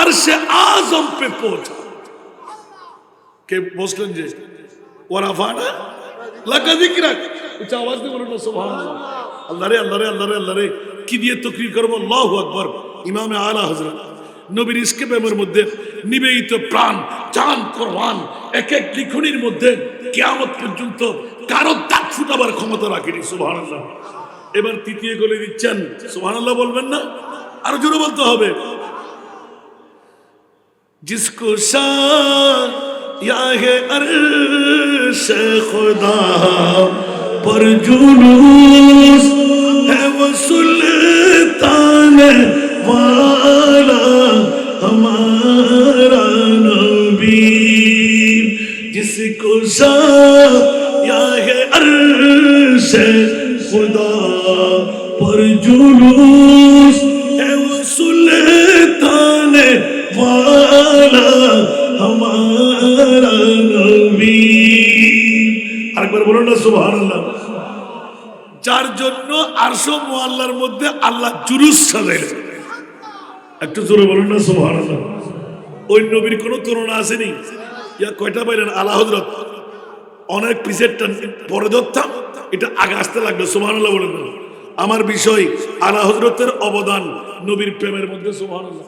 अर्श आज़म पे पहुंचा। কে বসলেন যে ওয়ারাফানা লাকা যিকরাক, উচ্চ আওয়াজ দিয়ে বলুন না সুবহানাল্লাহ। আল্লাহ রে আল্লাহ রে আল্লাহ রে আল্লাহ রে, কি দিয়ে তাকরীর করব? আল্লাহু আকবার। ইমামে আলা হযরত নবীর ইশকে প্রেমের মধ্যে নিবেদিত প্রাণ জান কোরবান এক এক লিখনির মধ্যে কিয়ামত পর্যন্ত কারো দাঁত ফুটাবার ক্ষমতা রাখেনি। সুবহানাল্লাহ। এবার তৃতীয় গলে দিচ্ছেন, সুবহানাল্লাহ বলবেন না? আরো জোরে বলতে হবে। जिसको शान या है अर्श खुदा पर जुलूस है वो सुल्तान वाला हमारा नबी। जिसको शान या है अर्श खुदा पर जुलूस है वो सुल्तान वाला हमारा नबी। আরেকবার বলুন না সুবহানাল্লাহ। যার জন্য আরশ ও মুআল্লার মধ্যে আল্লাহ জুলুস সাজাইলেন, একটু জোরে বলুন না সুবহানাল্লাহ। ওই নবীর কোনো তুলনা আসেনি। ইয়া কয়টা পাইলেন? আলা হযরত অনেক পিছেরটা পরে ধরতাম, এটা আগে আসতে লাগবে। সুবহানাল্লাহ বলেন না। আমার বিষয় আলা হযরতের অবদান নবীর প্রেমের মধ্যে। সুবহানাল্লাহ।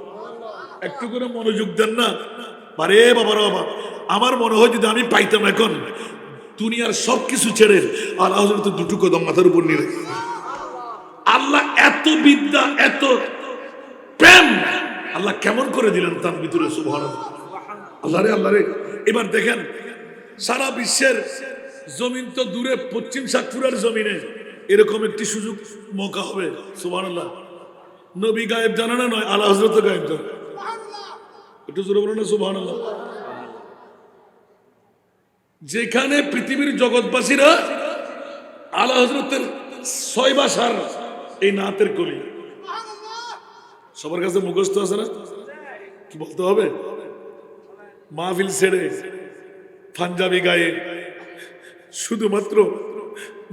একটু করে মনোযোগ দেন না। আরে বাবার বাবা, আমার মনে হয় যদি আমি পাইতাম এখন দুনিয়ার সবকিছু ছেড়ে আল্লাহ হযরতের দুটো কদম মাথার উপর নিয়ে রেখে। আল্লাহ এত বিদ্যা, এত প্রেম আল্লাহ কেমন করে দিলেন তার ভিতরে। সুবহানাল্লাহ। আল্লাহ রে আল্লাহ রে। এবার দেখেন সারা বিশ্বের জমিন তো দূরে, পশ্চিম সাতপুরার জমিনে এরকম একটি সুযোগ মৌকা হবে। সুবহানাল্লাহ। নবী গায়েব জানা না নয়, আল্লাহ হযরত গায়েব জানা। একটু জোরে বলুন না সুবহানাল্লাহ। যেখানে পৃথিবীর জগৎবাসীরা আলা হযরতের 6 ভাষার এই নাতের কলি সবার কাছে মুখস্থ আছে না? কি বলতে হবে? মাহফিল ছেড়ে পাঞ্জাবি গায়ে শুধুমাত্র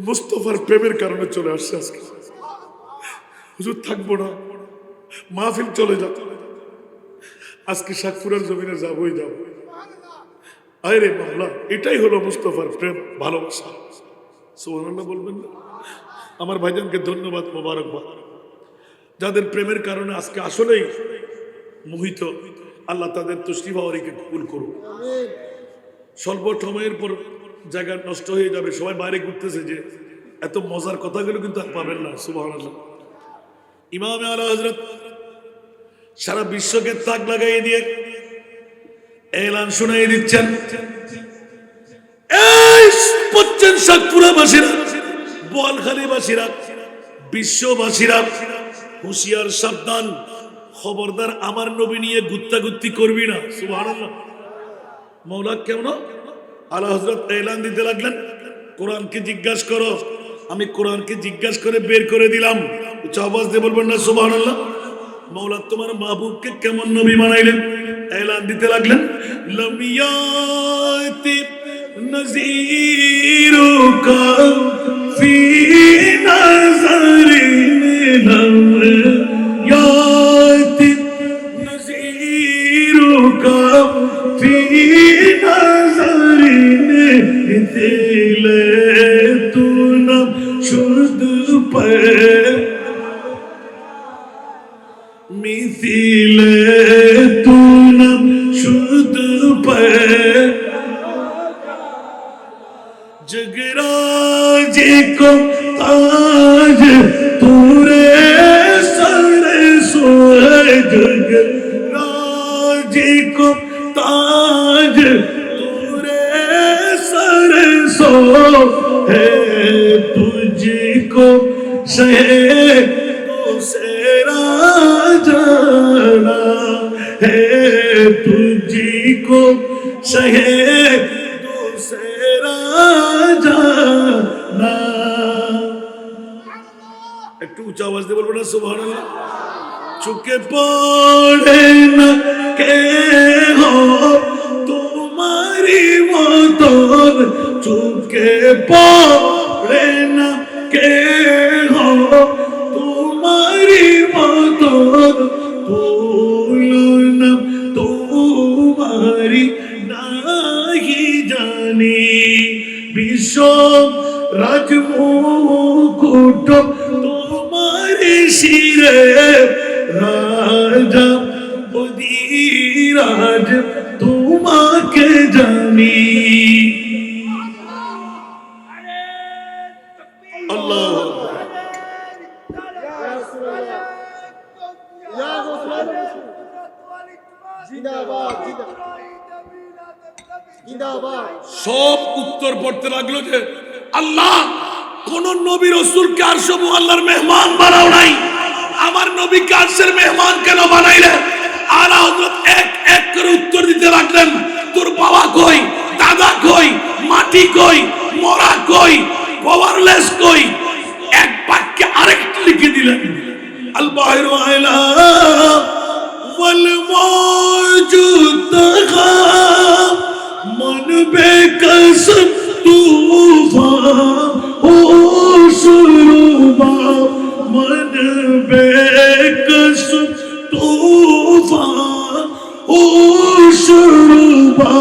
মুস্তাফার প্রেমের কারণে চলে আসছে আজকে। হুজুর থাকবো না, মাহফিল চলে যাবে, আজকে সাতপুরার জমিনে যাবই যাব। আরে মাওলা, এটাই হলো মুস্তাফার প্রেম, ভালোবাসা। সুবহানাল্লাহ বলবেন না? আমার ভাইজানকে ধন্যবাদ, মোবারকবাদ। যাদের প্রেমের কারণে আজকে আসলেই মোহিত, আল্লাহ তাদের তুষ্টি বাওয়ারিকে কবুল করুন। স্বল্প সময়ের পর জায়গা নষ্ট হয়ে যাবে, সবাই বাইরে ঘুরতেছে, যে এত মজার কথাগুলো কিন্তু আর পাবেন না। সুবহানাল্লাহ। ইমামে আলা হযরত সারা বিশ্বকে তাক লাগাই দিয়ে এলান শুনাই দিচ্ছেন, এই পশ্চিম সাতপুরাবাসীরা, বোয়ালখালীবাসীরা, বিশ্ববাসীরা হুঁশিয়ার, সাবধান, খবরদার আমার নবী নিয়ে গুত্তাগুত্তি করবি না। সুবহানাল্লাহ। মওলা কেমন আলা হযরত এলান দিতে লাগলেন, কোরআনকে জিজ্ঞাসা করো। আমি কোরআনকে জিজ্ঞাসা করে বের করে দিলাম। উচ্চ আওয়াজ দিয়ে বলবেন না সুবহানাল্লাহ। মওলা তোমার মাহবুবকে কেমন নবী বানাইলেন? এলান দিতে লাগলেন, লাম ইয়াতি নযীরুকা ফি নাযরিন, লাম ইয়াতি নযীরুকা ফি নাযরিন, দিলে তু নাম শুদ পে মিথি दिले तू न शुद्ध पे जगराज को ताज तूरे सर सोए जगराज को ताज तूरे सर सो है तुझको शहदों से जाना है तुझको शहदों से जाना একটু উঁচা আওয়াজ দিয়ে বলবো না সুবহানাল্লাহ চুকে পড়ে না কে হো তোমারি মতন চুকে পড়ে না কে হো তোমারি মতন তুলনা তোমারি নাহি জানি বিশ্ব রাজমুকুট তোমারি শিরে রাজা অধিরাজ তোমাকে জানি আল্লাহ या रसूल जिंदाबाद जिंदाबाद সব উত্তর পড়তে লাগলো যে আল্লাহ কোন নবী রাসূলকে আরশ আল্লাহর মেহমান বানাও নাই আমার নবীকে আরশের মেহমান কেন বানাইলে আলা হযরত এক এক করে উত্তর দিতে লাগলেন তোর বাবা কই দাদা কই মাটি কই মরা কই পাওয়ারলেস কই এক বাক্যে আরেকটা লিখে দিলেন আল বাহিরু আলা ওয়াল মওজুদ তগা मन बेकसम तूफान हो शुरुबा मन बेकसम तूफान हो शुरुबा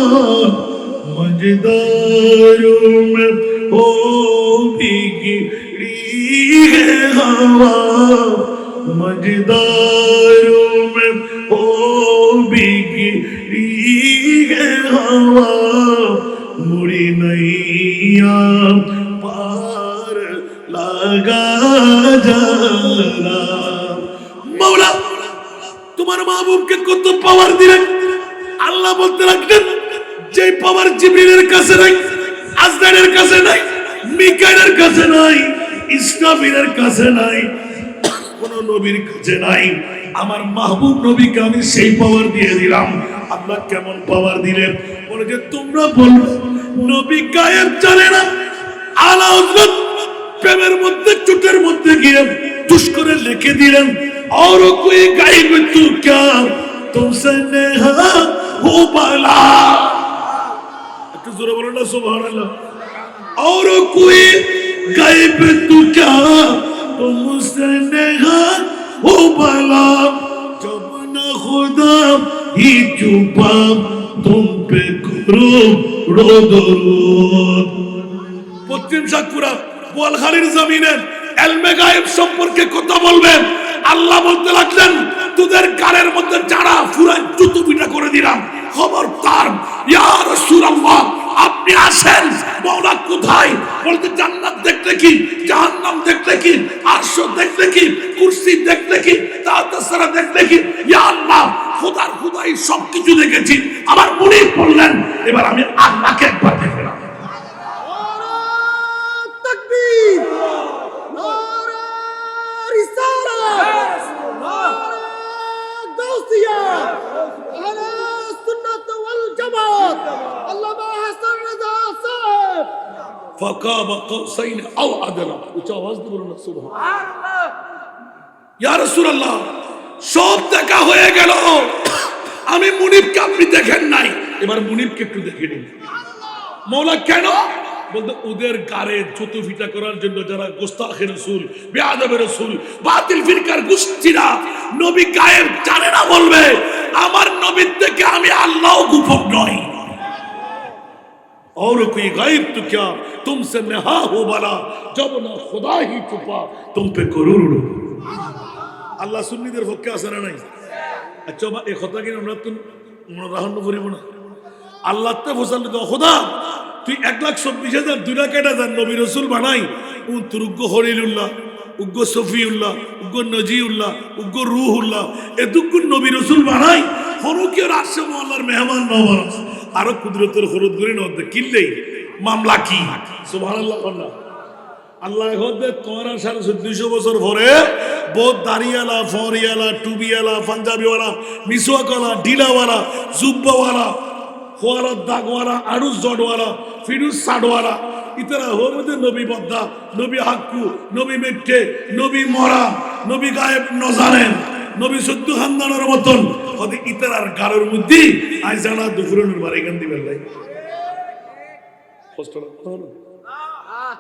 मजदारों में हो बिगड़ी है हवा मजदारों में हो बिगड़ी है हवा मुड़ी नैया पार लगा जाना मौला তোমার মাহবুবকে কত পাওয়ার দিলেন আল্লাহ বলতে লাগলেন যে পাওয়ার জিবরিলের কাছে নাই আজরাইলের কাছে নাই মিকাইলের কাছে নাই ইসরাফিলের কাছে নাই কোন নবীর কাছে নাই আমার মাহবুব নবীকে আমি সেই পাওয়ার দিয়ে দিলাম আল্লাহ কেমন পাওয়ার দিলেন বলে যে তোমরা বলবে নবী গায়েব জানে না আলা হযরত প্রেমের মধ্যে চুটের মধ্যে গিয়ে তুষ করে লিখে দিলেন और कोई गायब तू क्या तुमसे नेहा हो बाला একটু জোরে বলো না সুবহানাল্লাহ और कोई गायब तू क्या तुमसे नेहा हो बाला जब ना खुदा ही चुपा तुम पे करो रो दरूद পশ্চিম সাতপুরা বোয়ালখালীর জমিনে এলমে গায়েব সম্পর্কে কথা বলবেন আল্লাহ বলতে লাগলেন তোদের গালের মধ্যে যারা পুরো জুতো পিটা করে দিলাম খবরদার ইয়া রাসূলুল্লাহ আপনি আসেন মাওলা কোথায় বলতে জান্নাত দেখলে কি জাহান্নাম দেখলে কি আরশ দেখলে কি কুরসি দেখলে কি তাওয়াসসারা দেখলে কি ইয়া আল্লাহ খোদার খোদাই সবকিছু দেখেছি আমার মনে পড়লেন এবার আমি আল্লাহকে একবার দেখলাম तकबीर नारा रिसालत नारा गौसिया अहले सुन्नत वल जमात अल्लामा हसन रजा साहब فقاب قوسين او ادنى উচ্চ আওয়াজ দিয়ে বলুন সুবহানাল্লাহ ইয়া রাসূলুল্লাহ সব দেখা হয়ে গেল আমি মুনিবকে আপনি দেখেন নাই এবার মুনিবকে একটু দেখে নিন মাওলা কেন বলতে ওদের গারে জুতো ফিটা করার জন্য যারা গোস্তাখে রাসূল বেয়াদবে রাসূল বাতিল ফিরকার গোষ্ঠীরা নবী গায়েব জানে না বলবে আমার নবীর থেকে আমি আল্লাহ গোপন নই और कोई गायब तो क्या तुमसे नेहा हो वाला जब ना खुदा ही छुपा तुम पे करूर अल्लाह सुन्नीদের পক্ষে আছে না নাই আচ্ছা বা এই কথা কিনা আমরা তো রাহন্য করিব না আল্লাহ তে ফসল খোদা তুই 1,24,000 2 লাখ নবী রসুল বানাই তোর উগ্র হরিলুল্লাহ উগ্র সফিউল্লাহ উগ্র নজিউল্লাহ উগ্র রুহুল্লাহ এতক্ষণ নবী রসুল বানাই ফরুকের আসছে আল্লাহর মেহমান নবর আরো কুদরতের খরচ করে নদ কিনলেই মামলা কি সুবহানাল্লাহ আল্লাহ আল্লাহ হদে তোমার 250 বছর পরে বহুত দাড়িওয়ালা ফরিয়ালা টুবিওয়ালা পাঞ্জাবিওয়ালা মিসওয়াকওয়ালা ঢিলাওয়ালা জুব্বাওয়ালা খোয়ালা দাগওয়ালা আরুস জডওয়ালা ফিরুজ সাডওয়ালা ইতারা হরমতে নবী বদ্দা নবী হাক্কু নবী মেট্টে নবী মরা নবী গায়েব নজানেন নবী সদ্দু খানদানের মতন হদে ইতারার গারের মধ্যে আজ জানা দুপুরের বাড়ি গান দিবেন লাই কষ্ট না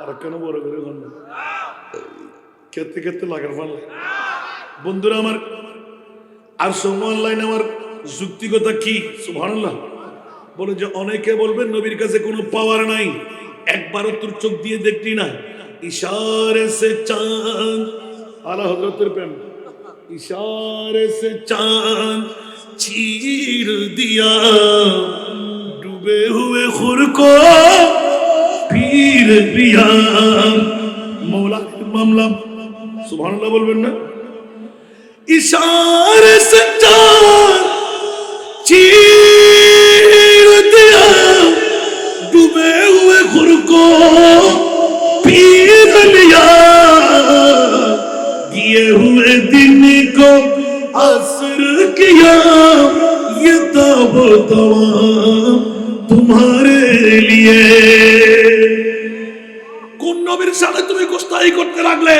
আর কেন বড় করে খেতে খেতে লাগার পারলে বন্ধুরা আমার আর সময় লাইন আমার যুক্তিকতা কি সুবহানাল্লাহ বলে যে অনেকে বলবেন নবীর কাছে কোনো পাওয়ার নাই একবারও তোর চোখ দিয়ে দেখলি না ইশারে সে চাঁদ আলা হযরতের প্রেম ইশারে সে চাঁদ चीर दिया डूबे हुए खुर को पीर दिया मौला मामला सुभान अल्लाह बोलबेन ना इशारे से चांद चीर दिया डूबे हुए खुर को पीर लिया किए हुए दिन को असर किया ये तब तमाम तुम्हारे लिए কোন নবীর সাথে তুমি গোস্তাই করতে লাগলে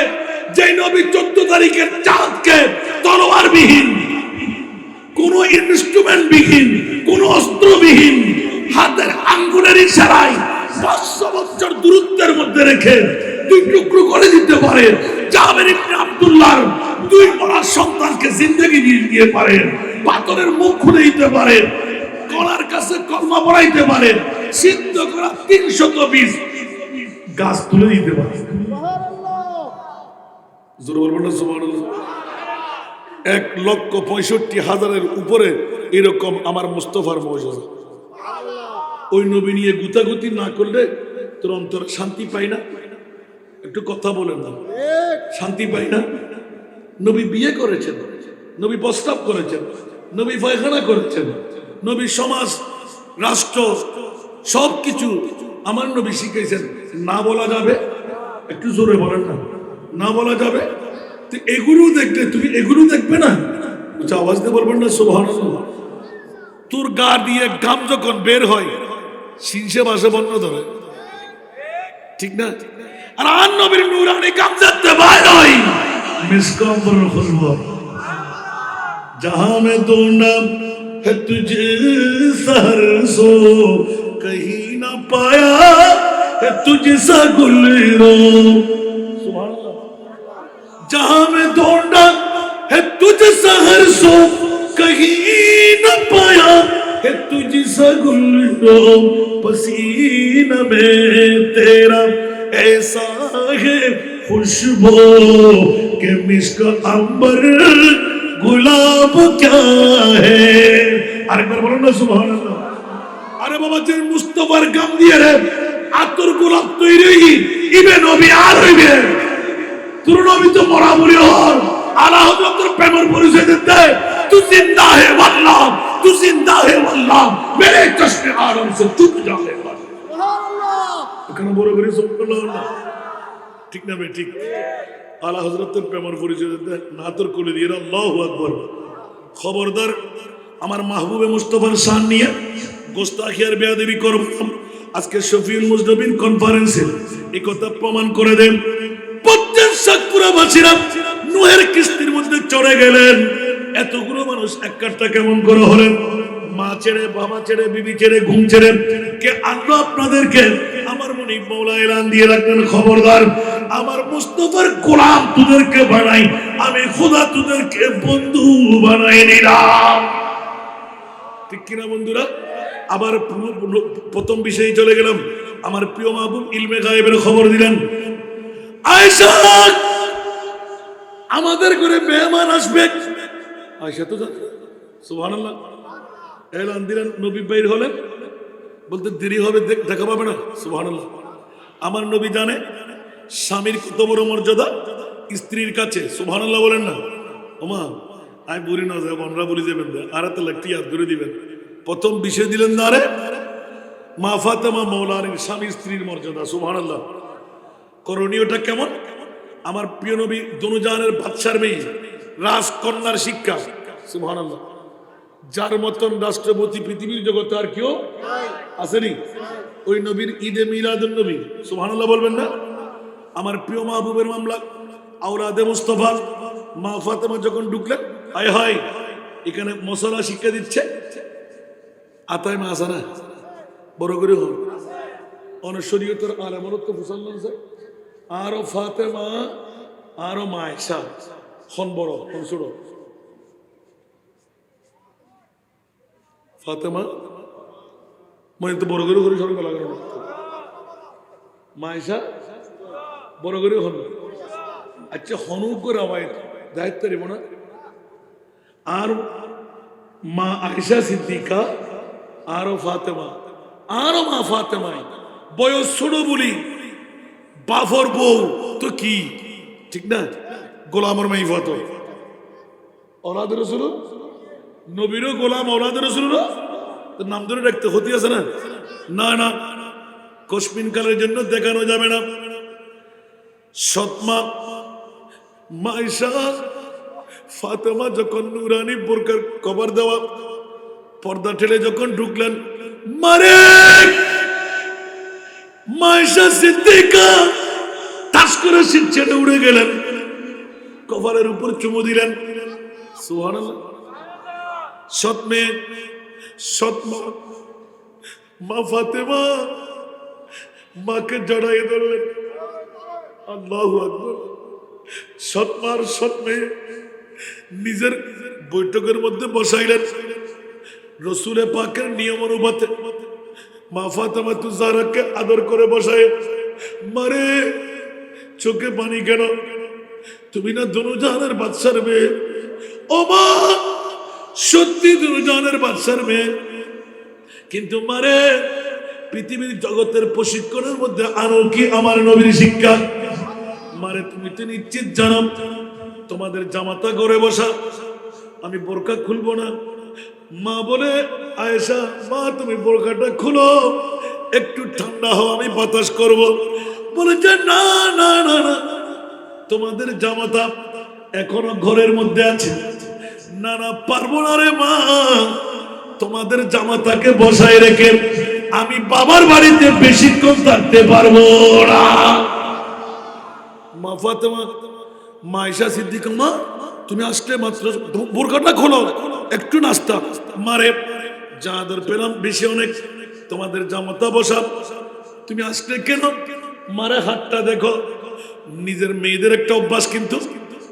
যে নবী 14 তারিখের চাঁদকে তলোয়ার বিহীন কোন ইনস্ট্রুমেন্ট বিহীন কোন অস্ত্র বিহীন হাতের আঙ্গুলের ইশারায় 500 বছর দূরত্বের মধ্যে রেখে দুই টুকরো করে দিতে পারে জাবের ইবনে আব্দুল্লাহর দুই বড় সন্তানকে জিন্দেগি দিয়ে পারে পাথরের মুখ খুলে দিতে পারে গলার কাছে কলমা পড়াইতে পারে সিদ্ধ করা 320 গাছ তুলে দিতে পারে জোর বলবেন না সুবহানাল্লাহ 1,65,000 উপরে এরকম আমার মুস্তাফার মওজিজা ওই নবী নিয়ে গুতাগুতি না করলে তোর অন্তরে শান্তি পাই না একটু কথা বলেন না শান্তি পাই না নবী বিয়ে করেছেন নবী প্রস্তাব করেছেন নবী পায়খানা করেছেন নবী সমাজ রাষ্ট্র সবকিছু আমার নবী শিখিয়েছেন না বলা যাবে একটু জোরে বলেন না না বলা যাবে তো এগুলো দেখলে তুমি এগুলো দেখবে না আওয়াজ দিয়ে বলবেন না সুবহানাল্লাহ তোর গা দিয়ে ঘাম যখন বের হয় শীর্ষে বাসে বন্ধ ধরে ঠিক না আর আন নবীর নূরানি ঘাম যাতে বাইর হয় মিসকম্বর খুলবো जहां में ढूंढा है तुझे सहर सो कहीं ना पाया है तुझसा गुलरो सुभान अल्लाह जहां में ढूंढा है तुझे सहर सो कहीं ना पाया है तुझसा गुलरो पसीना में तेरा ऐसा है खुशबू के मिस्क अंबर गुलाब क्या है আরেকবার বলুন না সুবহানাল্লাহ আরে বাবা যে মুস্তাফার গাম দিয়ে রে আতর গোলাপ তৈরি ইবে নবী আর হইবে তোর নবী তো বরাবরই হল আলা হযরতের প্রেমের পরিচয় দিতে তু জিন্দা হে ওয়াল্লাহ তু জিন্দা হে ওয়াল্লাহ মেরে চশমে আলম সে চুপ যা হে সুবহানাল্লাহ এখানে বড় করে সুবহানাল্লাহ ঠিক না বে ঠিক আলা হযরতের প্রেমের পরিচয় দিতে না তোর কোলে দিয়ে আল্লাহু আকবার খবরদার আমার মাহবুবে মুস্তাফার শান নিয়ে গোস্তাখি আর বেয়াদবি করব আজকে শফিউল মুজনবিন কনফারেন্সে এই কথা প্রমাণ করে দেন 50 সাতপুরাবাসীরা নূহের কিস্তির মধ্যে চড়ে গেলেন এতগুলো মানুষ এক কাটটা কেমন করে হলেন মা ছেড়ে বাবা ছেড়ে বিবি ছেড়ে ঘুম ছেড়ে কে আল্লাহ আপনাদেরকে আমার মনি মওলা এলান দিয়ে রাখলেন খবরদার আমার মুস্তাফার গোলাম তোদেরকে বানাই আমি খোদা তোদেরকে বন্ধু বানাই নিলাম ঠিক কিনা বন্ধুরা আবার প্রথম বিষয়ে চলে গেলাম আমার প্রিয় মাহবুব ইলমে গায়েবের খবর দিলেন আয়েশা আমাদের ঘরে মেহমান আসবে আয়সা তো জানে সুবহানাল্লাহ। এলান দিলেন, নবী বাইর হলেন, বলতে দেরি হবে, দেখা পাবে না। সুবহানাল্লাহ। আমার নবী জানে স্বামীর কত বড় মর্যাদা স্ত্রীর কাছে। সুবহানাল্লাহ বলেন না। ওমা আমি বলি না যাবো, আমরা বলি যাবেন আর এত লাগটি ইয়াদ করে দিবেন। প্রথম বিষয় দিলেন না রে মা ফাতেমা মৌলানির স্বামী স্ত্রীর মর্যাদা। সুবহানাল্লাহ। করণীয়টা কেমন? আমার প্রিয় নবী দুনুজাহানের বাদশার মেয়ে, রাজকন্যার শিক্ষা। সুবহানাল্লাহ। যার মতন রাষ্ট্রপতি পৃথিবীর জগতে আর কেউ আসেনি। ওই নবীর ঈদে মিলাদুন নবী। সুবহানাল্লাহ বলবেন না। আমার প্রিয় মাহবুবের মামলা আওলাদে মুস্তফা মা ফাতেমা যখন ঢুকলেন, আয় হায় এখানে মশলা শিক্ষা দিচ্ছে। আতায় মা আসা না, বড় করে হল অনশরীয়তের আলামত মুসলমান স্যার আরো ফাতেমা আরো মা আয়েশা হন বড় হন ছোট। ফাতেমা মানে তো বড় করে করে সরকার লাগানো, মা আয়েশা বড় করে হন। আচ্ছা হনুক করে আমায় দায়িত্ব দিব না। আর মা আয়েশা সিদ্দিকা আরো ফাতেমা আরো মা ফাতেমায় বয়স ছোট বলি বাফর বউ তো কি ঠিক না। গোলামর মাই ফাত ওলাদের রসুল নবীরও গোলাম ওলাদের রসুল নাম ধরে রাখতে হতে আছে না। না না কসমিন কালের জন্য দেখানো যাবে না। সৎমা মাইশা ফাতেমা যখন নুরানি বোরকার কভার দেওয়া পর্দা ঠেলে যখন ঢুকলেন, মারে মাইশা সিদ্দিকা তাস করে শীত ছেড়ে উড়ে গেলেন, কভারের উপর চুমু দিলেন। সুবহানাল্লাহ। সৎ মেয়ে সৎমা মা ফাতেমা মাকে জড়াইয়ে ধরলেন। আল্লাহু আকবার। সৎমার সৎ মেয়ে নিজের বৈঠকের মধ্যে বসাইলেন। রসুলে পাকের নিয়ম অনুপাতে মা ফাতেমা তুজারাকে আদর করে বসায়। মারে চোখে পানি কেন? তুমি না দুনুজাহানের বাদশার মেয়ে। ও মা সত্যি দুনুজাহানের বাদশার মেয়ে, কিন্তু মারে পৃথিবীর জগতের প্রশিক্ষণের মধ্যে আরো কি আমার নবীর শিক্ষা? মারে তুমি তো নিশ্চিত জানো তোমাদের জামাতা ঘরে বসা, আমি বোরকা খুলবো না। মা বলে আয়েশা মা তুমি বোরকাটা খুলো, একটু ঠান্ডা হও, আমি বাতাস করব। বলে যে না না না না তোমাদের জামাতা এখনো ঘরের মধ্যে আছে। না না পারবো না রে মা, তোমাদের জামাতাকে বসায় রেখে আমি বাবার বাড়িতে বেশিক্ষণ থাকতে পারবো না। মা ফাতেমা মা আয়েশা সিদ্দিকা মা তুমি আসলে মাত্র বোরকাটা খোলো, একটু নাস্তা। মারে যা আদর পেলাম বেশি অনেক, তোমাদের জামাতা বসা, তুমি আসলে কেন? মারে হাতটা দেখো। নিজের মেয়েদের একটা অভ্যাস, কিন্তু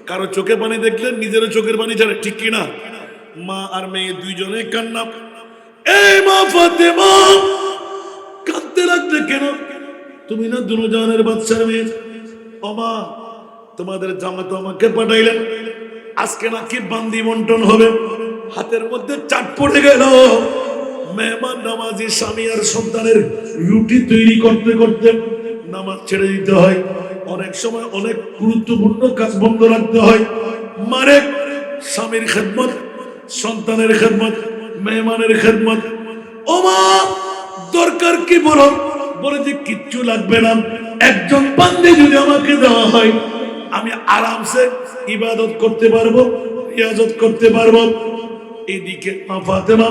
কারো চোখে পানি দেখলে নিজেরও চোখের পানি ছাড়ে, ঠিক কিনা? মা আর মেয়ে দুইজনে কান্না। এই মা ফাতেমা কাঁদতে লাগলে কেন? তুমি না দুনুজাহানের বাদশার মেয়ে। ও মা তোমাদের জামাতা আমাকে পাঠাইলেন, আজকে নাকি বান্দি বন্টন হবে। হাতের মধ্যে চাট পড়ে গেল। মেহমান নামাজি স্বামী আর সন্তানের রুটি তৈরি করতে করতে নামাজ ছেড়ে দিতে হয়। অনেক সময় অনেক গুরুত্বপূর্ণ কাজ বন্ধ রাখতে হয়। মারে স্বামীর খেদমত, সন্তানের খেদমত, মেহমানের খেদমত। ও মা দরকার কি বলো? বলে যে কিচ্ছু লাগবে না, একজন বান্দি যদি আমাকে দেওয়া হয় আমি আরামসে ইবাদত করতে পারবো, রিয়াজত করতে পারবো। এদিকে মা ফাতেমা